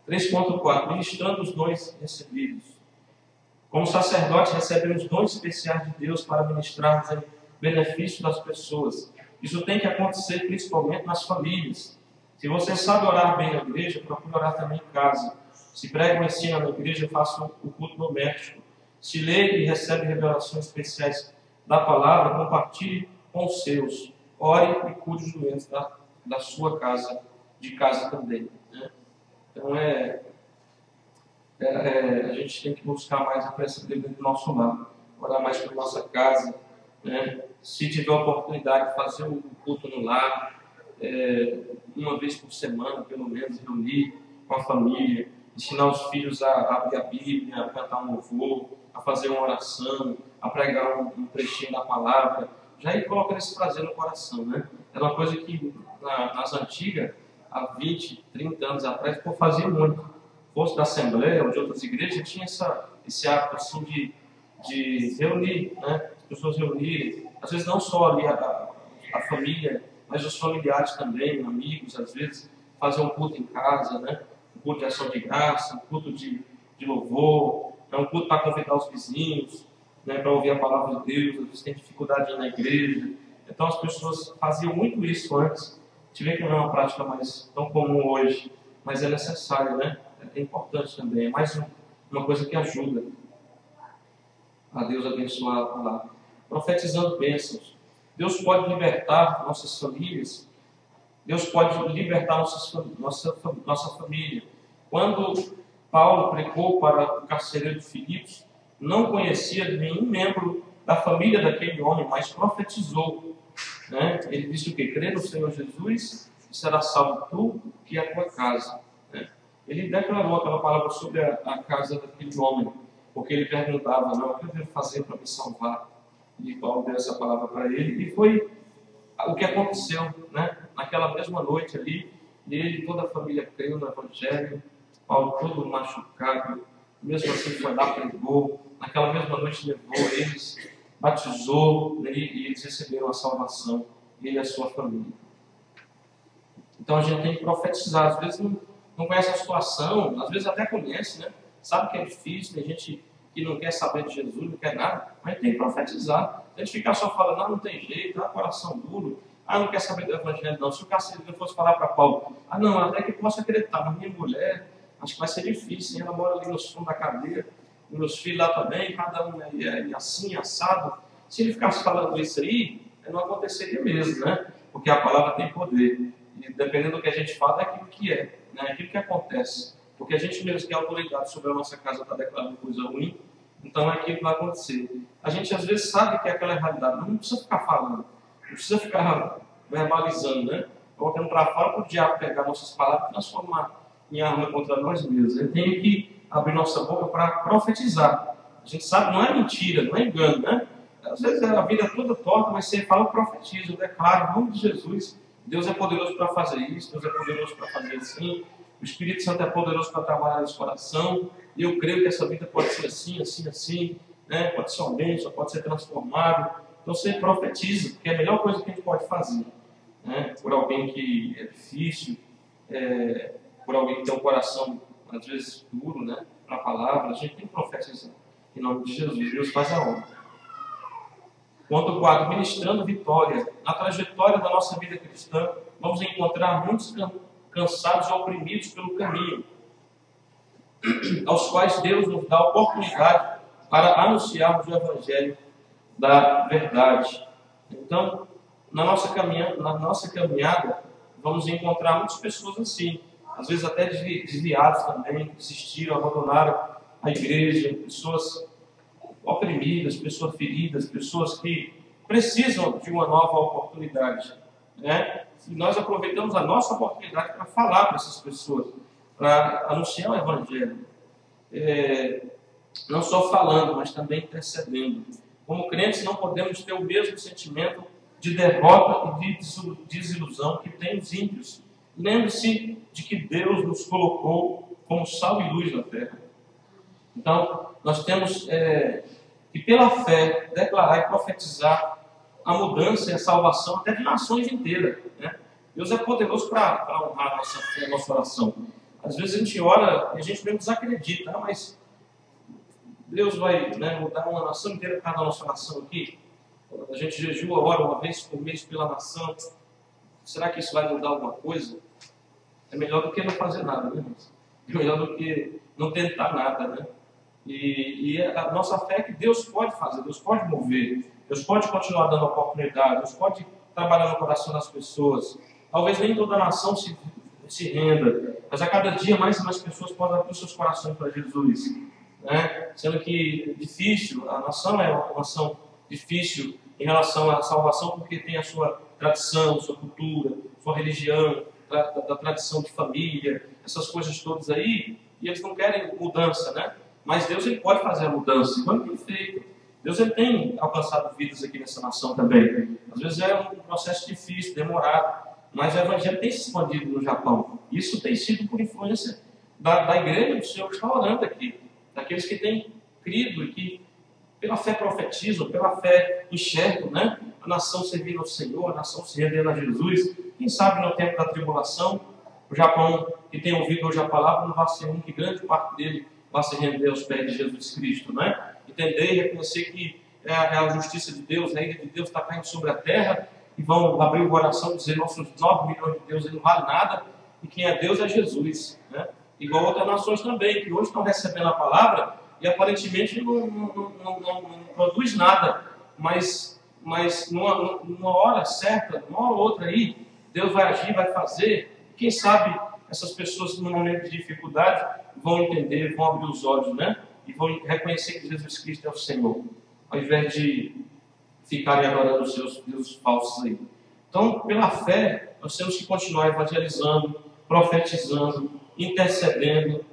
A: 3.4, ministrando os dons recebidos. Como sacerdote, recebemos dons especiais de Deus para ministrarmos em benefício das pessoas. Isso tem que acontecer principalmente nas famílias. Se você sabe orar bem na igreja, procure orar também em casa. Se prega ou ensina na igreja, faça o culto doméstico. Se lê e recebe revelações especiais da palavra, compartilhe com os seus. Ore e cure os doentes da sua casa, de casa também, né? Então a gente tem que buscar mais a presença dele dentro do nosso lar, orar mais pela nossa casa, né? Se tiver a oportunidade de fazer um culto no lar, uma vez por semana, pelo menos, reunir com a família, ensinar os filhos a abrir a Bíblia, a cantar um louvor, a fazer uma oração, a pregar um trechinho da palavra, já ir colocando esse prazer no coração, né? Era uma coisa que nas antigas, há 20, 30 anos atrás, o povo fazia muito. Fosse da Assembleia ou de outras igrejas, tinha esse hábito assim de reunir, né? As pessoas reunirem, às vezes não só ali a família, mas os familiares também, amigos, às vezes fazer um culto em casa, né? Um culto de ação de graça, um culto de louvor, um culto para convidar os vizinhos, né? Para ouvir a palavra de Deus. Às vezes tem dificuldade de ir na igreja. Então as pessoas faziam muito isso antes. Tive que não é uma prática mais tão comum hoje, mas é necessário, né? É importante também, é mais uma coisa que ajuda. a Deus abençoar a palavra. Profetizando bênçãos. Deus pode libertar nossas famílias. Deus pode libertar nossa família. Quando Paulo pregou para o carcereiro de Filipos, não conhecia nenhum membro da família daquele homem, mas profetizou. Né? Ele disse o quê? Crê no Senhor Jesus e será salvo tu e a tua casa. Né? Ele declarou aquela palavra sobre a casa daquele homem, porque ele perguntava, não, o que eu devo fazer para me salvar? E Paulo deu essa palavra para ele, e foi o que aconteceu, né? Naquela mesma noite ali, ele e toda a família creu no Evangelho, Paulo todo machucado, mesmo assim foi lá, pregou, naquela mesma noite levou eles, batizou, né? E eles receberam a salvação, ele e a sua família. Então a gente tem que profetizar, às vezes não conhece a situação, às vezes até conhece, né? Sabe que é difícil, tem gente que não quer saber de Jesus, não quer nada, mas tem que profetizar. A gente ficar só falando, não tem jeito, coração duro, não quer saber do Evangelho, não. Se o carcereiro fosse falar para Paulo, não, até que posso acreditar, mas minha mulher, acho que vai ser difícil, ela mora ali nos fundos da cadeia, meus filhos lá também, cada um é assim, assado. Se ele ficasse falando isso aí, não aconteceria mesmo, né? Porque a palavra tem poder. E dependendo do que a gente fala, é aquilo que é, né? Aquilo que acontece. Porque a gente mesmo que é autoridade sobre a nossa casa está declarando coisa ruim, então é aquilo que vai acontecer. A gente às vezes sabe que aquela é a realidade, mas não precisa ficar falando, não precisa ficar verbalizando, né? Colocando para fora para o diabo pegar nossas palavras e transformar em arma contra nós mesmos. Ele tem que abrir nossa boca para profetizar. A gente sabe, não é mentira, não é engano, né? Às vezes a vida é toda torta, mas você fala, profetiza, eu declaro, em nome de Jesus, Deus é poderoso para fazer isso, Deus é poderoso para fazer assim, o Espírito Santo é poderoso para trabalhar nesse coração, e eu creio que essa vida pode ser assim, assim, assim, né? Pode ser uma bênção, pode ser transformado. Então você profetiza, porque é a melhor coisa que a gente pode fazer, né? Por alguém que é difícil, por alguém que tem um coração, às vezes, duro, né? Para a palavra, a gente tem que profetizar. Em nome de Jesus, Deus faz a obra. Ponto 4, ministrando vitória. Na trajetória da nossa vida cristã, vamos encontrar muitos cansados e oprimidos pelo caminho, aos quais Deus nos dá oportunidade para anunciarmos o Evangelho da verdade. Então, na nossa caminhada, vamos encontrar muitas pessoas assim, às vezes até desviadas também, desistiram, abandonaram a igreja, pessoas oprimidas, pessoas feridas, pessoas que precisam de uma nova oportunidade, né? E nós aproveitamos a nossa oportunidade para falar para essas pessoas, para anunciar o Evangelho, não só falando, mas também intercedendo. Como crentes, não podemos ter o mesmo sentimento de derrota e de desilusão que tem os ímpios. Lembre-se de que Deus nos colocou como sal e luz na terra. Então, nós temos que, pela fé, declarar e profetizar a mudança e a salvação até de nações inteiras, né? Deus é poderoso para honrar a nossa fé, a nossa oração. Às vezes a gente ora e a gente mesmo desacredita, mas Deus vai, né, mudar uma nação inteira por causa da nossa oração aqui. A gente jejua, ora uma vez por mês pela nação. Será que isso vai mudar alguma coisa? É melhor do que não fazer nada, né? É melhor do que não tentar nada, né? E a nossa fé é que Deus pode fazer, Deus pode mover, Deus pode continuar dando oportunidade, Deus pode trabalhar no coração das pessoas. Talvez nem toda a nação se renda, mas a cada dia mais e mais pessoas podem abrir seus corações para Jesus, né? Sendo que é difícil, a nação é uma nação difícil em relação à salvação, porque tem a sua tradição, sua cultura, sua religião, da tradição de família, essas coisas todas aí, e eles não querem mudança, né? Mas Deus, ele pode fazer a mudança, igual ele tem feito. Deus, ele tem alcançado vidas aqui nessa nação também. Às vezes é um processo difícil, demorado, mas o Evangelho tem se expandido no Japão. Isso tem sido por influência da igreja do Senhor que está orando aqui, daqueles que têm crido e que pela fé profetizam, pela fé enxergam, né? A nação servindo ao Senhor, a nação se rendendo a Jesus. Quem sabe no tempo da tribulação, o Japão, que tem ouvido hoje a palavra, não vai ser um que grande parte dele vai se render aos pés de Jesus Cristo, né? Entender e reconhecer que é a justiça de Deus, a ira de Deus está caindo sobre a terra, e vão abrir o coração e dizer, nossos 9 milhões de Deus não vale nada, e quem é Deus é Jesus, né? Igual outras nações também, que hoje estão recebendo a palavra, e aparentemente não produz nada, mas numa hora certa, numa hora ou outra aí, Deus vai agir, vai fazer. Quem sabe essas pessoas, no momento de dificuldade, vão entender, vão abrir os olhos, né? E vão reconhecer que Jesus Cristo é o Senhor, ao invés de ficarem adorando os seus deuses falsos aí. Então, pela fé, nós temos que continuar evangelizando, profetizando, intercedendo,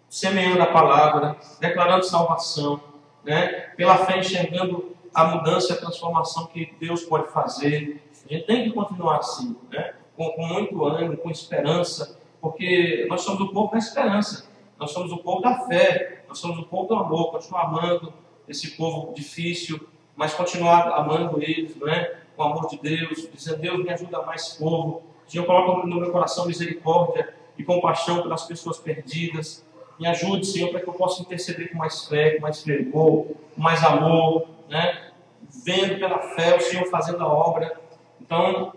A: semeando a palavra, declarando salvação, né? Pela fé enxergando a mudança e a transformação que Deus pode fazer. A gente tem que continuar assim, né? Com muito ânimo, com esperança, porque nós somos o povo da esperança, nós somos o povo da fé, nós somos o povo do amor. Continuar amando esse povo difícil, mas continuar amando eles, né? Com o amor de Deus, dizendo: Deus, me ajuda mais povo. Senhor, coloca no meu coração misericórdia e compaixão pelas pessoas perdidas. Me ajude, Senhor, para que eu possa interceder com mais fé, com mais fervor, com mais amor, né? Vendo pela fé o Senhor fazendo a obra. Então,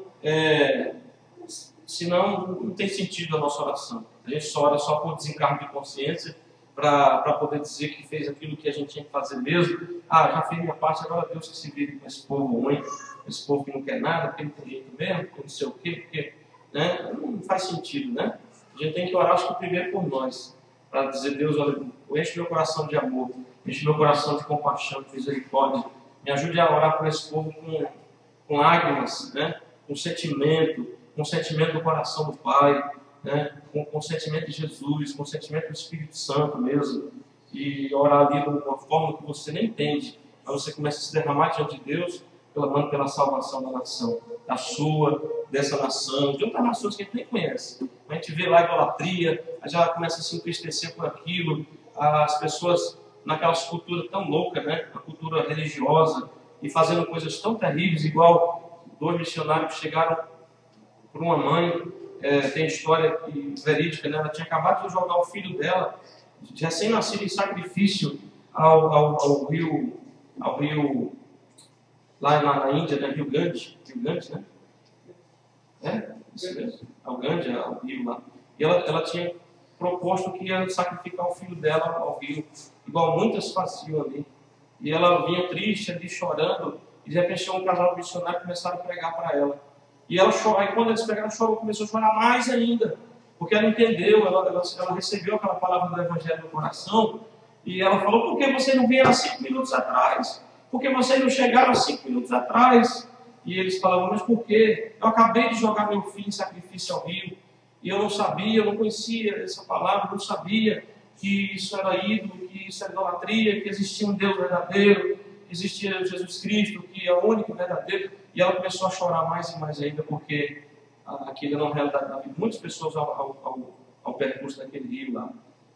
A: senão não tem sentido a nossa oração. A gente só ora só por desencargo de consciência, para poder dizer que fez aquilo que a gente tinha que fazer mesmo. Já fiz minha parte, agora Deus que se vire com esse povo ruim, esse povo que não quer nada, porque não tem jeito mesmo, porque não sei o quê, porque, né? Não faz sentido, né? A gente tem que orar, acho que primeiro por nós, para dizer: Deus, olha, enche meu coração de amor, enche meu coração de compaixão, de misericórdia. Me ajude a orar por esse povo com lágrimas, né? Com sentimento do coração do Pai, né? Com sentimento de Jesus, com sentimento do Espírito Santo mesmo. E orar ali de uma forma que você nem entende, mas você começa a se derramar diante de Deus, clamando pela salvação da nação, da sua, dessa nação, de outras nações que a gente nem conhece. A gente vê lá a idolatria, já começa a se entristecer por aquilo, as pessoas naquelas culturas tão loucas, né? A cultura religiosa, e fazendo coisas tão terríveis, igual 2 missionários que chegaram por uma mãe, tem história verídica, né? Ela tinha acabado de jogar o filho dela, recém-nascido, em sacrifício ao rio, lá na Índia, né? Rio Ganges, né? Isso mesmo, ao Ganges, ao rio lá. E ela tinha proposto que ia sacrificar o filho dela ao rio, igual muitas faziam ali. E ela vinha triste, ali chorando, e de repente chegou um casal de missionários e começaram a pregar para ela. E ela chorou, aí quando eles pregaram, chorou, começou a chorar mais ainda, porque ela entendeu, ela recebeu aquela palavra do Evangelho no coração, e ela falou: por que vocês não vieram há 5 minutos atrás? Por que vocês não chegaram há 5 minutos atrás? E eles falavam: mas por quê? Eu acabei de jogar meu filho em sacrifício ao rio, e eu não sabia, eu não conhecia essa palavra, eu não sabia que isso era ídolo, que isso era idolatria, que existia um Deus verdadeiro, que existia Jesus Cristo, que é o único verdadeiro. E ela começou a chorar mais e mais ainda, porque aquilo era uma realidade da vida. Muitas pessoas ao percurso daquele rio lá,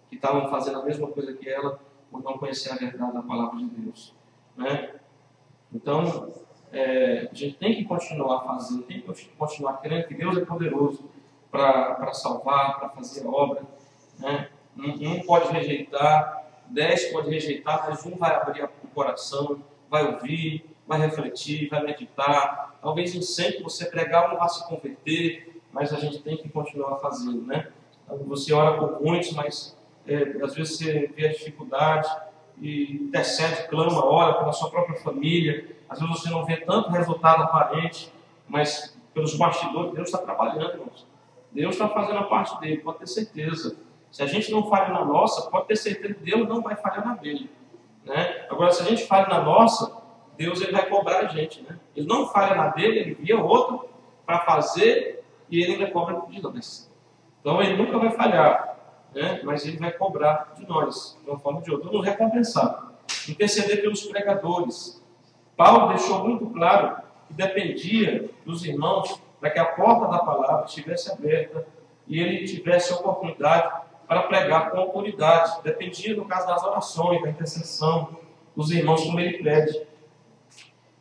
A: que estavam fazendo a mesma coisa que ela, por não conhecer a verdade da palavra de Deus, né? Então, a gente tem que continuar fazendo, tem que continuar crendo que Deus é poderoso para salvar, para fazer a obra, né? Um pode rejeitar, 10 pode rejeitar, mas um vai abrir o coração, vai ouvir, vai refletir, vai meditar. Talvez em 100 que você pregar não vá se converter, mas a gente tem que continuar fazendo, né? Você ora por muitos, mas às vezes você vê a dificuldade e intercede, clama, ora pela sua própria família. Às vezes você não vê tanto resultado aparente, mas pelos bastidores Deus está trabalhando, irmãos. Deus está fazendo a parte dele, pode ter certeza. Se a gente não falha na nossa, pode ter certeza que Deus não vai falhar na dele, né? Agora, se a gente falha na nossa, Deus ele vai cobrar a gente, né? Ele não falha na dele, ele envia outro para fazer e ele ainda cobra de nós. Então, ele nunca vai falhar, né? Mas ele vai cobrar de nós, de uma forma ou de outra, nos recompensar. Interceder pelos pregadores. Paulo deixou muito claro que dependia dos irmãos para que a porta da palavra estivesse aberta e ele tivesse a oportunidade para pregar com autoridade. Dependia, no caso das orações, da intercessão dos irmãos, como ele pede.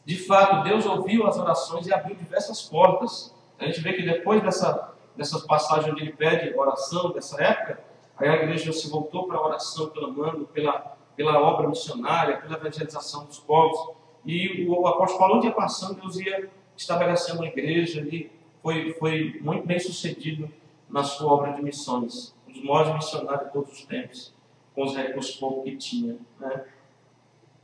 A: De fato, Deus ouviu as orações e abriu diversas portas. A gente vê que depois dessas passagens onde ele pede oração, dessa época, aí a igreja se voltou para a oração, clamando pela obra missionária, pela evangelização dos povos. E o apóstolo Paulo, onde ia passando, Deus ia estabelecendo uma igreja, e foi muito bem sucedido na sua obra de missões, um dos maiores missionários de todos os tempos. com os recursos poucos que tinha, né?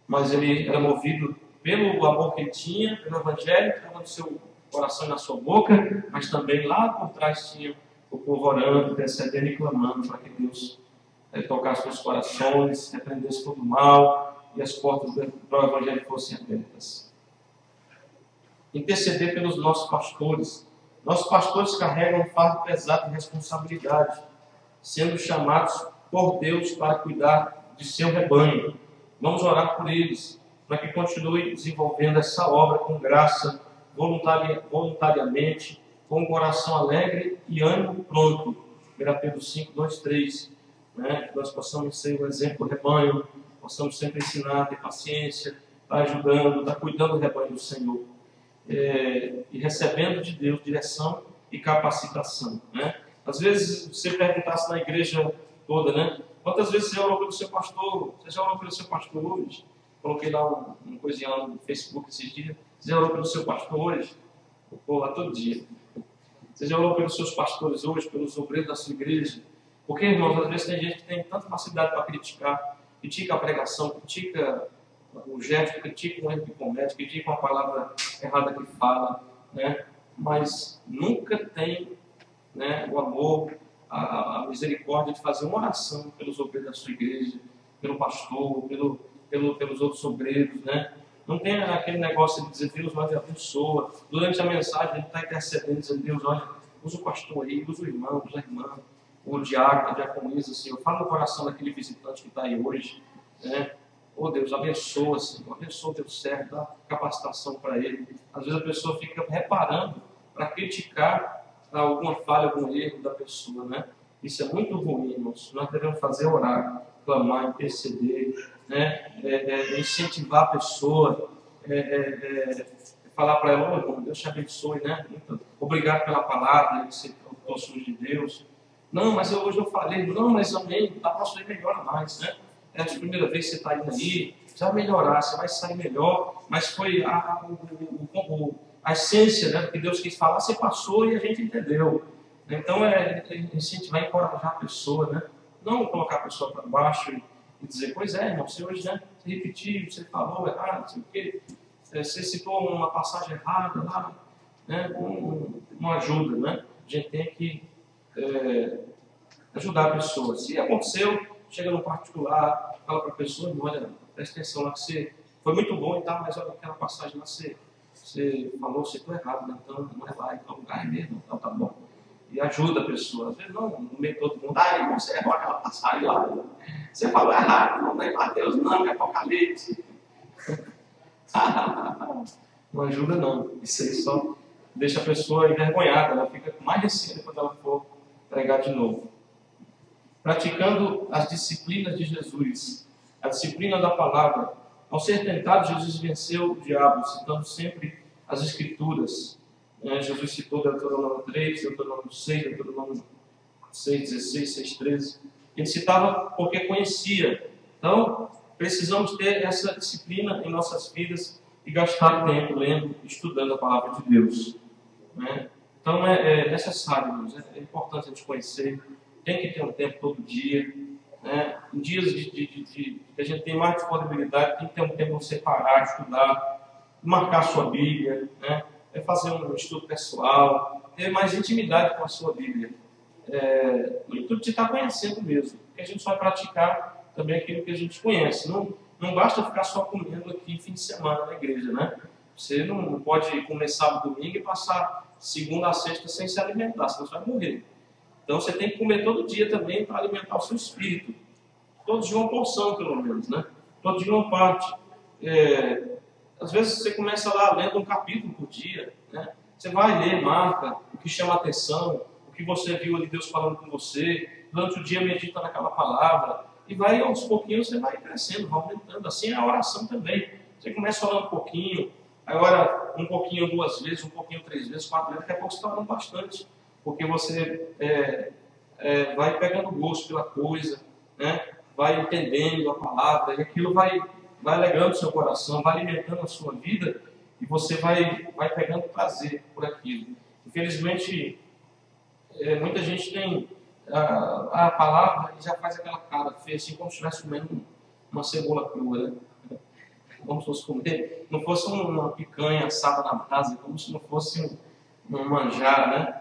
A: Mas ele era movido pelo amor que ele tinha, pelo Evangelho, que estava no seu coração e na sua boca, mas também lá por trás tinha o povo orando, intercedendo e clamando para que Deus tocasse nos corações, repreendesse todo o mal e as portas do Evangelho fossem abertas. Interceder pelos nossos pastores. Nossos pastores carregam um fardo pesado de responsabilidade, sendo chamados por Deus para cuidar de seu rebanho. Vamos orar por eles, para que continue desenvolvendo essa obra com graça, voluntariamente, com um coração alegre e ânimo pronto. 1 Pedro 5, 2, 3. Né? Que nós possamos ser um exemplo do rebanho, possamos sempre ensinar, ter paciência, estar ajudando, estar cuidando do rebanho do Senhor. E recebendo de Deus direção e capacitação. Né? Às vezes, você perguntasse na igreja toda, né? Quantas vezes você orou pelo seu pastor? Você já orou pelo seu pastor hoje? Coloquei lá uma coisinha lá no Facebook esses dias. Você já orou pelo seu pastor hoje? Eu vou lá todo dia. Você já orou pelos seus pastores hoje, pelos obreiros da sua igreja? Porque, irmãos, às vezes tem gente que tem tanta facilidade para criticar, critica a pregação, critica o gesto, critica o erro que comete, critica uma palavra errada que fala, né? Mas nunca tem, né, o amor, a misericórdia de fazer uma oração pelos obreiros da sua igreja, pelo pastor, pelos outros obreiros, né? Não tem aquele negócio de dizer, Deus vai te abençoa. Durante a mensagem, ele está intercedendo, dizendo, Deus, olha, usa o pastor aí, usa o irmão, usa a irmã, o diácono, a diaconisa, Senhor, fala no coração daquele visitante que está aí hoje, né? Oh, Deus, abençoa, Senhor, abençoa o teu servo, dá capacitação para ele. Às vezes a pessoa fica reparando para criticar alguma falha, algum erro da pessoa, né? Isso é muito ruim, irmãos. Nós devemos fazer orar, clamar, interceder, né? Incentivar a pessoa, falar para ela, oh, irmão, Deus te abençoe, né? Muito obrigado pela palavra, que você trouxe de Deus. Não, mas hoje eu falei, não, mas amém, da próxima vez melhora mais, né? É a primeira vez que você está indo aí, você vai melhorar, você vai sair melhor, mas foi a essência, né, que Deus quis falar, você passou e a gente entendeu. Então incentivar, encorajar a pessoa, né? Não colocar a pessoa para baixo e dizer, pois é, irmão, você hoje, né, você repetiu, você falou errado, não sei o quê, você citou uma passagem errada lá, né? Não ajuda, né? A gente tem que ajudar a pessoa. Se aconteceu, chega no particular, fala para a pessoa, olha, presta atenção lá que você foi muito bom e tal, mas olha aquela passagem lá, você falou, você citou errado, né? Então não é lá, então é mesmo, então tá bom. E ajuda a pessoa. Às vezes não, no meio de todo mundo, irmão, você errou aquela passagem lá, você falou errado, não é Mateus, não, é Apocalipse. Não ajuda não, isso aí só deixa a pessoa envergonhada, ela fica com mais receio quando ela for pregar de novo. Praticando as disciplinas de Jesus, a disciplina da palavra. Ao ser tentado, Jesus venceu o diabo, citando sempre as Escrituras. Jesus citou Deuteronômio 3, Deuteronômio 6, Deuteronômio 6, 16, 6, 13. Ele citava porque conhecia. Então, precisamos ter essa disciplina em nossas vidas e gastar tempo lendo, estudando a palavra de Deus. Né? Então, é necessário, irmãos, é importante a gente conhecer. Tem que ter um tempo todo dia, né? Em dias que a gente tem mais disponibilidade, tem que ter um tempo para você parar, estudar, marcar a sua Bíblia, né? Fazer um estudo pessoal, ter mais intimidade com a sua Bíblia. No intuito de estar conhecendo mesmo, porque a gente só vai praticar também aquilo que a gente conhece. Não basta ficar só comendo aqui fim de semana na igreja, né? Você não pode comer sábado, domingo e passar segunda a sexta sem se alimentar, senão você vai morrer. Então você tem que comer todo dia também para alimentar o seu espírito. Todos de uma porção, pelo menos, né? Todos de uma parte. Às vezes você começa lá lendo um capítulo por dia, né? Você vai ler, marca o que chama a atenção, o que você viu ali Deus falando com você. Durante o dia medita naquela palavra. E vai, aos pouquinhos, você vai crescendo, vai aumentando. Assim é a oração também. Você começa a orar um pouquinho, aí ora um pouquinho 2 vezes, um pouquinho 3 vezes, 4 vezes, daqui a pouco você está orando bastante. Porque você vai pegando gosto pela coisa, né? Vai entendendo a palavra, e aquilo vai alegrando o seu coração, vai alimentando a sua vida, e você vai pegando prazer por aquilo. Infelizmente, muita gente tem a palavra e já faz aquela cara feia, assim como se estivesse comendo uma cebola crua, né? Como se fosse comer, não fosse uma picanha assada na brasa, como se não fosse um manjar, né?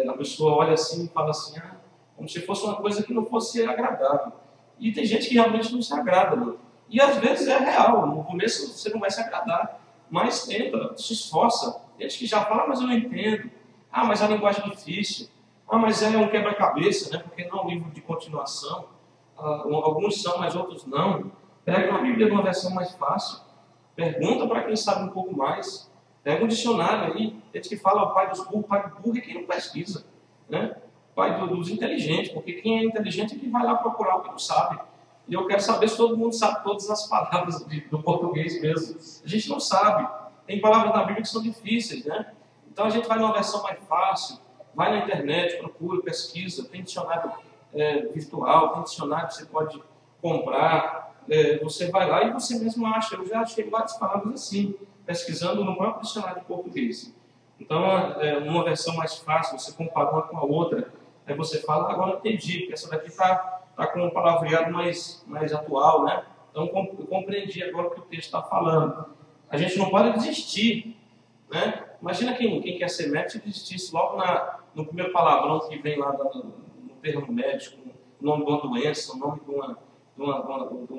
A: A pessoa olha assim e fala assim, como se fosse uma coisa que não fosse agradável. E tem gente que realmente não se agrada, né? E às vezes é real, no começo você não vai se agradar, mas tenta, se esforça. Tem gente que já fala, mas eu não entendo. Mas a linguagem é difícil. Mas é um quebra-cabeça, né? Porque não é um livro de continuação. Alguns são, mas outros não. Pega uma Bíblia de uma versão mais fácil. Pergunta para quem sabe um pouco mais. Pega um dicionário aí. Tem gente que fala o pai dos burros, o pai do burro é quem não pesquisa, né? O pai dos inteligentes, porque quem é inteligente é que vai lá procurar o que não sabe. E eu quero saber se todo mundo sabe todas as palavras do português mesmo. A gente não sabe. Tem palavras na Bíblia que são difíceis, né? Então a gente vai numa versão mais fácil, vai na internet, procura, pesquisa, tem dicionário virtual, tem dicionário que você pode comprar, você vai lá e você mesmo acha. Eu já achei várias palavras assim, pesquisando no próprio dicionário de português. Então, numa versão mais fácil, você compara uma com a outra, aí você fala, agora eu entendi, porque essa daqui está com um palavreado mais atual, né? Então, eu compreendi agora o que o texto está falando. A gente não pode desistir, né? Imagina quem quer ser médico e desistisse logo no primeiro palavrão que vem lá no termo médico, o nome de uma doença, o nome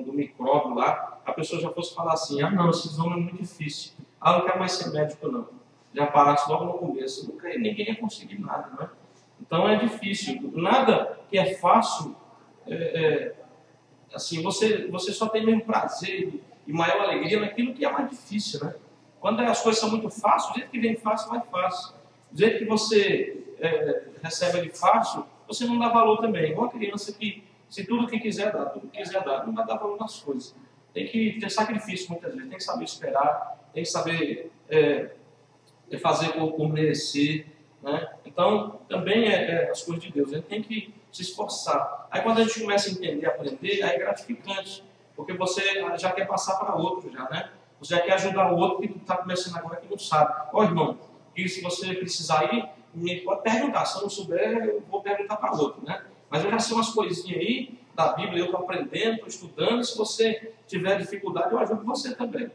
A: do micróbio lá, a pessoa já fosse falar assim, não, esse nome é muito difícil, não quero mais ser médico não. Já parasse logo no começo, ninguém ia conseguir nada, né? Então é difícil, nada que é fácil, assim, você só tem mesmo prazer e maior alegria naquilo que é mais difícil, né? Quando as coisas são muito fáceis, do jeito que vem fácil, vai fácil. Do jeito que você recebe ele fácil, você não dá valor também. Igual a criança que, se tudo que quiser dar, não vai dar valor nas coisas. Tem que ter sacrifício muitas vezes, tem que saber esperar, tem que saber fazer por merecer, né? Então, também as coisas de Deus, a gente tem que se esforçar. Aí quando a gente começa a entender, aprender, aí é gratificante, porque você já quer passar para outro, né? Você já quer ajudar o outro que está começando agora que não sabe. Irmão, e se você precisar ir, me pode perguntar. Se eu não souber, eu vou perguntar para outro, né? Mas eu já sei umas coisinhas aí da Bíblia, eu estou aprendendo, estou estudando. Se você tiver dificuldade, eu ajudo você também.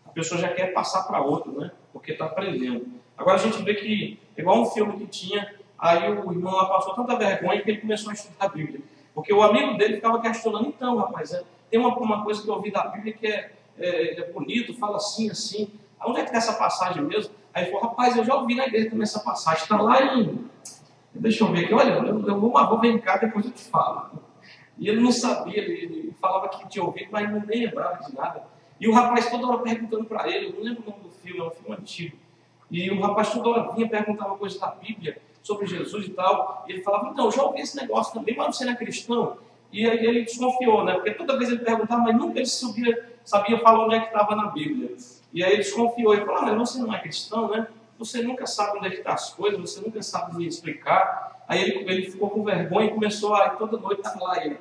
A: A pessoa já quer passar para outro, né? Porque está aprendendo. Agora a gente vê que, igual um filme que tinha, aí o irmão lá passou tanta vergonha que ele começou a estudar a Bíblia. Porque o amigo dele ficava questionando, então, rapaz, tem uma coisa que eu ouvi da Bíblia que é bonito, fala assim, assim. Onde é que está essa passagem mesmo? Aí ele falou, rapaz, eu já ouvi na igreja também essa passagem, está lá em... Deixa eu ver aqui, olha, eu vou vir cá, depois eu te falo. E ele não sabia, ele falava que tinha ouvido, mas não nem lembrava de nada. E o rapaz toda hora perguntando para ele, eu não lembro o nome do filme, é um filme antigo. E o rapaz toda hora vinha perguntava coisas da Bíblia, sobre Jesus e tal. E ele falava, então, eu já ouvi esse negócio também, mas você não é cristão? E aí ele desconfiou, né? Porque toda vez ele perguntava, mas nunca ele sabia falar onde é que estava na Bíblia. E aí ele desconfiou, ele falou, mas você não é cristão, né? Você nunca sabe onde é que estão as coisas, você nunca sabe me explicar. Aí ele ficou com vergonha e começou a toda noite estar lá, ele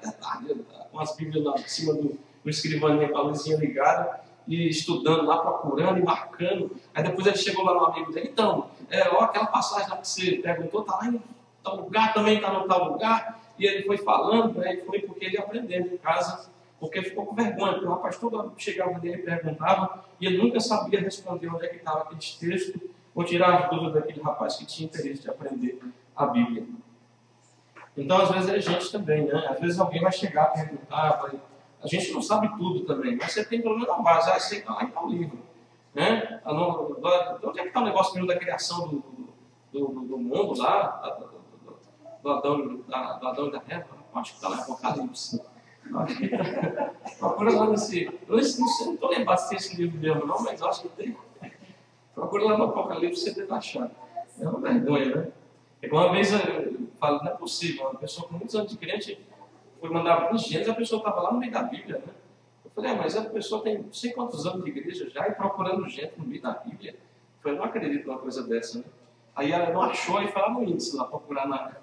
A: com as Bíblias lá em cima do escrivaninho, com a luzinha ligada, e estudando lá, procurando e marcando. Aí depois ele chegou lá no amigo dele, então, aquela passagem lá que você perguntou, está lá em tal lugar, também está no tal lugar. E ele foi falando, né, e foi porque ele aprendendo em casa, porque ficou com vergonha, porque o rapaz todo chegava dele e perguntava, e ele nunca sabia responder onde é que estava aquele texto, ou tirar as dúvidas daquele rapaz que tinha interesse de aprender a Bíblia. Então, às vezes, é gente também, né? Às vezes alguém vai chegar e perguntar, a gente não sabe tudo também, mas você tem pelo menos a base, você está lá em tal livro, né? Onde é que está o negócio mesmo da criação do mundo lá, do Adão e da Eva? Acho que está lá em Apocalipse. Acho que tá. Procura lá nesse... Eu não estou lembrado se tem esse livro mesmo, não, mas acho que tem. Procura lá no Apocalipse, você deve achar. É uma vergonha, né? Uma vez eu falo, não é possível, uma pessoa com muitos anos de crente foi mandar para os Gênesis, a pessoa estava lá no meio da Bíblia, né? Eu falei, mas a pessoa tem não sei quantos anos de igreja já e procurando gente no meio da Bíblia. Eu falei, não acredito numa coisa dessa, né? Aí ela não achou e foi lá no índice lá procurar na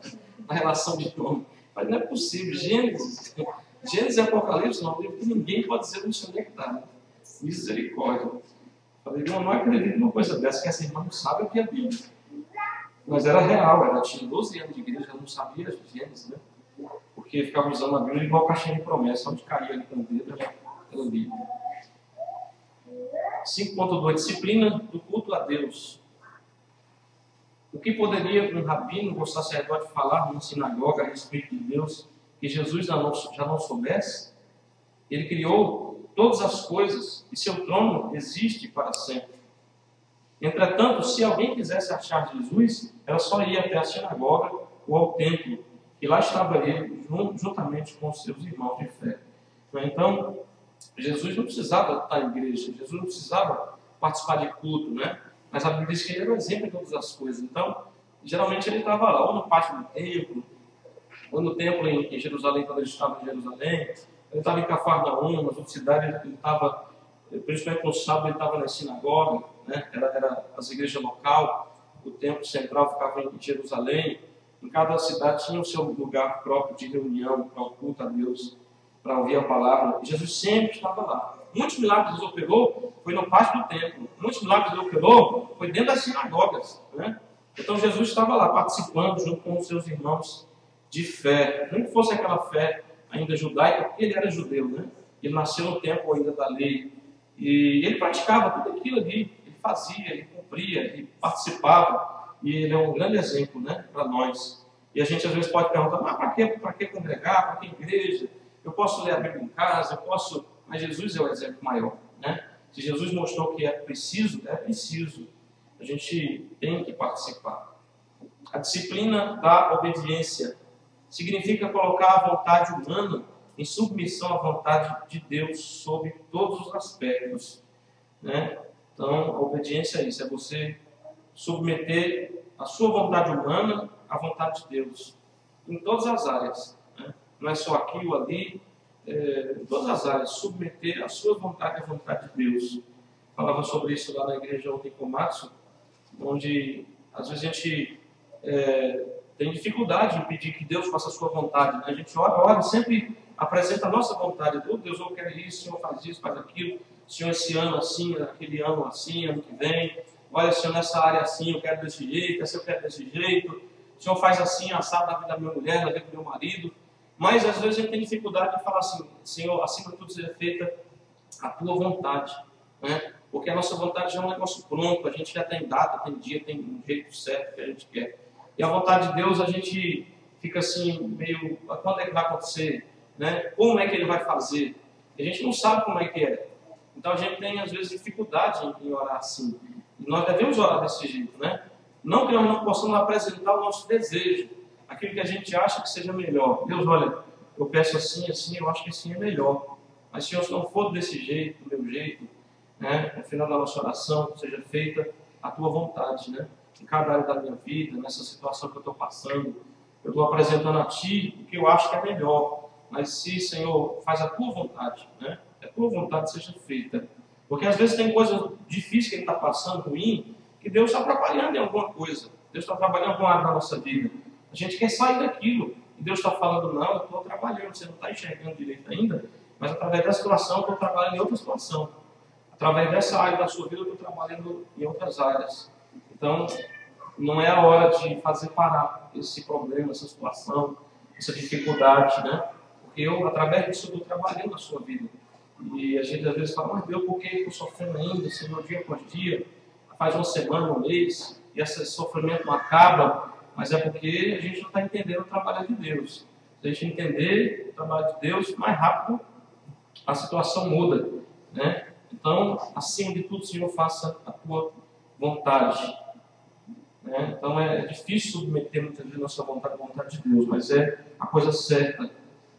A: relação de nome. Eu falei, não é possível, Gênesis e Apocalipse não, porque ninguém pode dizer onde onde é que está, né? Misericórdia. Eu falei, não acredito numa coisa dessa, que essa irmã não sabe o que é a Bíblia. Mas era real, ela tinha 12 anos de igreja, ela não sabia as Gênesis, né? Porque ficava usando a Bíblia igual caixinha de promessa, onde caía ali com o dedo, ela lia. 5.2. Disciplina do culto a Deus. O que poderia um rabino ou sacerdote falar numa sinagoga a respeito de Deus que Jesus já não soubesse? Ele criou todas as coisas e seu trono existe para sempre. Entretanto, se alguém quisesse achar Jesus, ela só ia até a sinagoga ou ao templo, e lá estava ele juntamente com os seus irmãos de fé. Então, Jesus não precisava estar em igreja, Jesus não precisava participar de culto, né? Mas a Bíblia diz que ele era o exemplo de todas as coisas. Então, geralmente ele estava lá, ou no pátio do templo, ou no templo em Jerusalém, quando ele estava em Jerusalém, ele estava em Cafarnaum, nas outras cidades, ele estava, principalmente no sábado, ele estava na sinagoga, né? Era as igrejas local, o templo central ficava em Jerusalém. Em cada cidade tinha o seu lugar próprio de reunião, para o culto a Deus, para ouvir a palavra. E Jesus sempre estava lá. Muitos milagres ele operou foi no pátio do templo. Muitos milagres ele operou foi dentro das sinagogas, né? Então Jesus estava lá participando junto com os seus irmãos de fé. Não que fosse aquela fé ainda judaica, porque ele era judeu, né? Ele nasceu no tempo ainda da lei. E ele praticava tudo aquilo ali. Ele fazia, ele cumpria, ele participava. E ele é um grande exemplo, né, para nós. E a gente às vezes pode perguntar, mas para que congregar, para que igreja? Eu posso ler a Bíblia em casa, eu posso... Mas Jesus é o exemplo maior, né? Se Jesus mostrou que é preciso, é preciso. A gente tem que participar. A disciplina da obediência significa colocar a vontade humana em submissão à vontade de Deus sobre todos os aspectos, né? Então, a obediência é isso, é você submeter a sua vontade humana à vontade de Deus, em todas as áreas, né? Não é só aqui ou ali, em todas as áreas, submeter a sua vontade à vontade de Deus. Falava sobre isso lá na igreja ontem com o Matsu, onde às vezes a gente tem dificuldade em pedir que Deus faça a sua vontade, né? A gente ora, sempre apresenta a nossa vontade. Oh, Deus, eu quero isso, Senhor faz isso, faz aquilo, Senhor, esse ano assim, aquele ano assim, ano que vem. Olha, Senhor, nessa área assim, eu quero desse jeito, essa eu quero desse jeito. O Senhor faz assim, assado na vida da minha mulher, na vida do meu marido. Mas, às vezes, a gente tem dificuldade de falar assim, Senhor, acima de tudo seja feita a tua vontade, né? Porque a nossa vontade já é um negócio pronto, a gente já tem data, tem dia, tem um jeito certo que a gente quer. E a vontade de Deus, a gente fica assim, meio, quando é que vai acontecer? Né? Como é que Ele vai fazer? A gente não sabe como é que é. Então, a gente tem, às vezes, dificuldade em orar assim. E nós devemos orar desse jeito, né? Não que nós não possamos apresentar o nosso desejo, aquilo que a gente acha que seja melhor. Deus, olha, eu peço assim, assim, eu acho que assim é melhor. Mas, Senhor, se não for desse jeito, do meu jeito, né, no final da nossa oração, seja feita a tua vontade, né? Em cada área da minha vida, nessa situação que eu estou passando, eu estou apresentando a Ti o que eu acho que é melhor. Mas se, Senhor, faz a tua vontade, né? A tua vontade seja feita. Porque às vezes tem coisa difícil que ele está passando, ruim, que Deus está trabalhando em alguma coisa. Deus está trabalhando em alguma área da nossa vida. A gente quer sair daquilo. E Deus está falando, não, eu estou trabalhando, você não está enxergando direito ainda, mas através dessa situação eu estou trabalhando em outra situação. Através dessa área da sua vida eu estou trabalhando em outras áreas. Então, não é a hora de fazer parar esse problema, essa situação, essa dificuldade, né? Porque eu, através disso, eu estou trabalhando na sua vida. E a gente às vezes fala, mas Deus, por que eu estou sofrendo ainda, Senhor, dia após dia? Faz uma semana, um mês, e esse sofrimento não acaba, mas é porque a gente não está entendendo o trabalho de Deus. Se a gente entender o trabalho de Deus, mais rápido a situação muda, né? Então, acima de tudo, Senhor, faça a tua vontade. Né? Então, é difícil submeter muitas vezes nossa vontade à vontade de Deus, mas é a coisa certa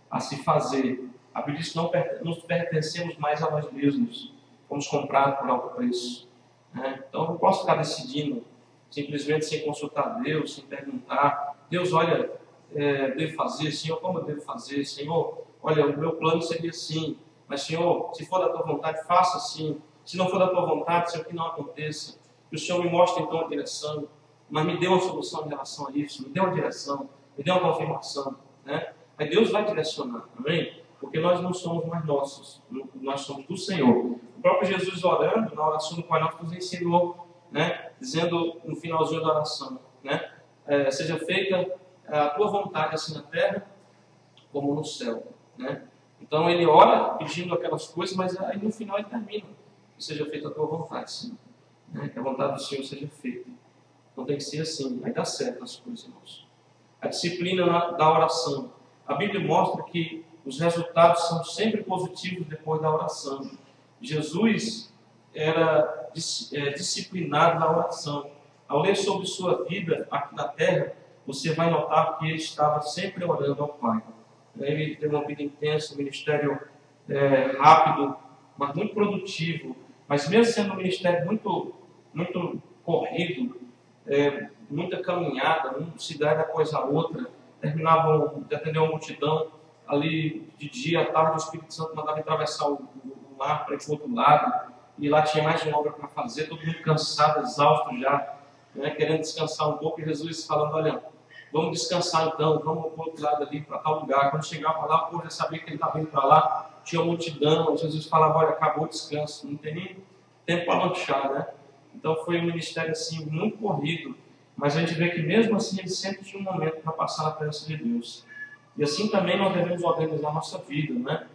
A: a se fazer. A Bíblia diz que não nos pertencemos mais a nós mesmos, fomos comprados por alto preço. Né? Então, eu não posso ficar decidindo simplesmente sem consultar Deus, sem perguntar. Deus, olha, devo fazer, Senhor, como eu devo fazer? Senhor, olha, o meu plano seria assim. Mas, Senhor, se for da tua vontade, faça assim. Se não for da tua vontade, Senhor, que não aconteça. Que o Senhor me mostre, então, a direção. Mas me dê uma solução em relação a isso. Me dê uma direção. Me dê uma confirmação. Né? Aí Deus vai direcionar. Amém? Porque nós não somos mais nossos. Nós somos do Senhor. O próprio Jesus orando, na oração do Pai Nosso, nos ensinou, né? Dizendo no finalzinho da oração, né? seja feita a tua vontade assim na terra como no céu, né? Então ele ora pedindo aquelas coisas, mas aí no final ele termina: que seja feita a tua vontade, Senhor, né? Que a vontade do Senhor seja feita. Então tem que ser assim, aí dá certo as coisas, irmãos. A disciplina da oração. A Bíblia mostra que os resultados são sempre positivos depois da oração. Jesus era disciplinado na oração. Ao ler sobre sua vida aqui na terra, você vai notar que ele estava sempre orando ao Pai. Ele teve uma vida intensa, um ministério rápido, mas muito produtivo. Mas mesmo sendo um ministério muito, muito corrido, muita caminhada, uma cidade após a outra, terminavam de atender uma multidão, ali de dia, à tarde, o Espírito Santo mandava atravessar o mar para ir para o outro lado, e lá tinha mais uma obra para fazer, todo mundo cansado, exausto já, né, querendo descansar um pouco, e Jesus falando: olha, vamos descansar então, vamos para o outro lado ali, para tal lugar. Quando chegava lá, já sabia que ele estava indo para lá, tinha uma multidão, Jesus falava: olha, acabou o descanso, não tem nem tempo para lanchar, né? Então foi um ministério assim, muito corrido, mas a gente vê que mesmo assim ele sempre tinha um momento para passar na presença de Deus. E assim também nós devemos organizar a nossa vida, né?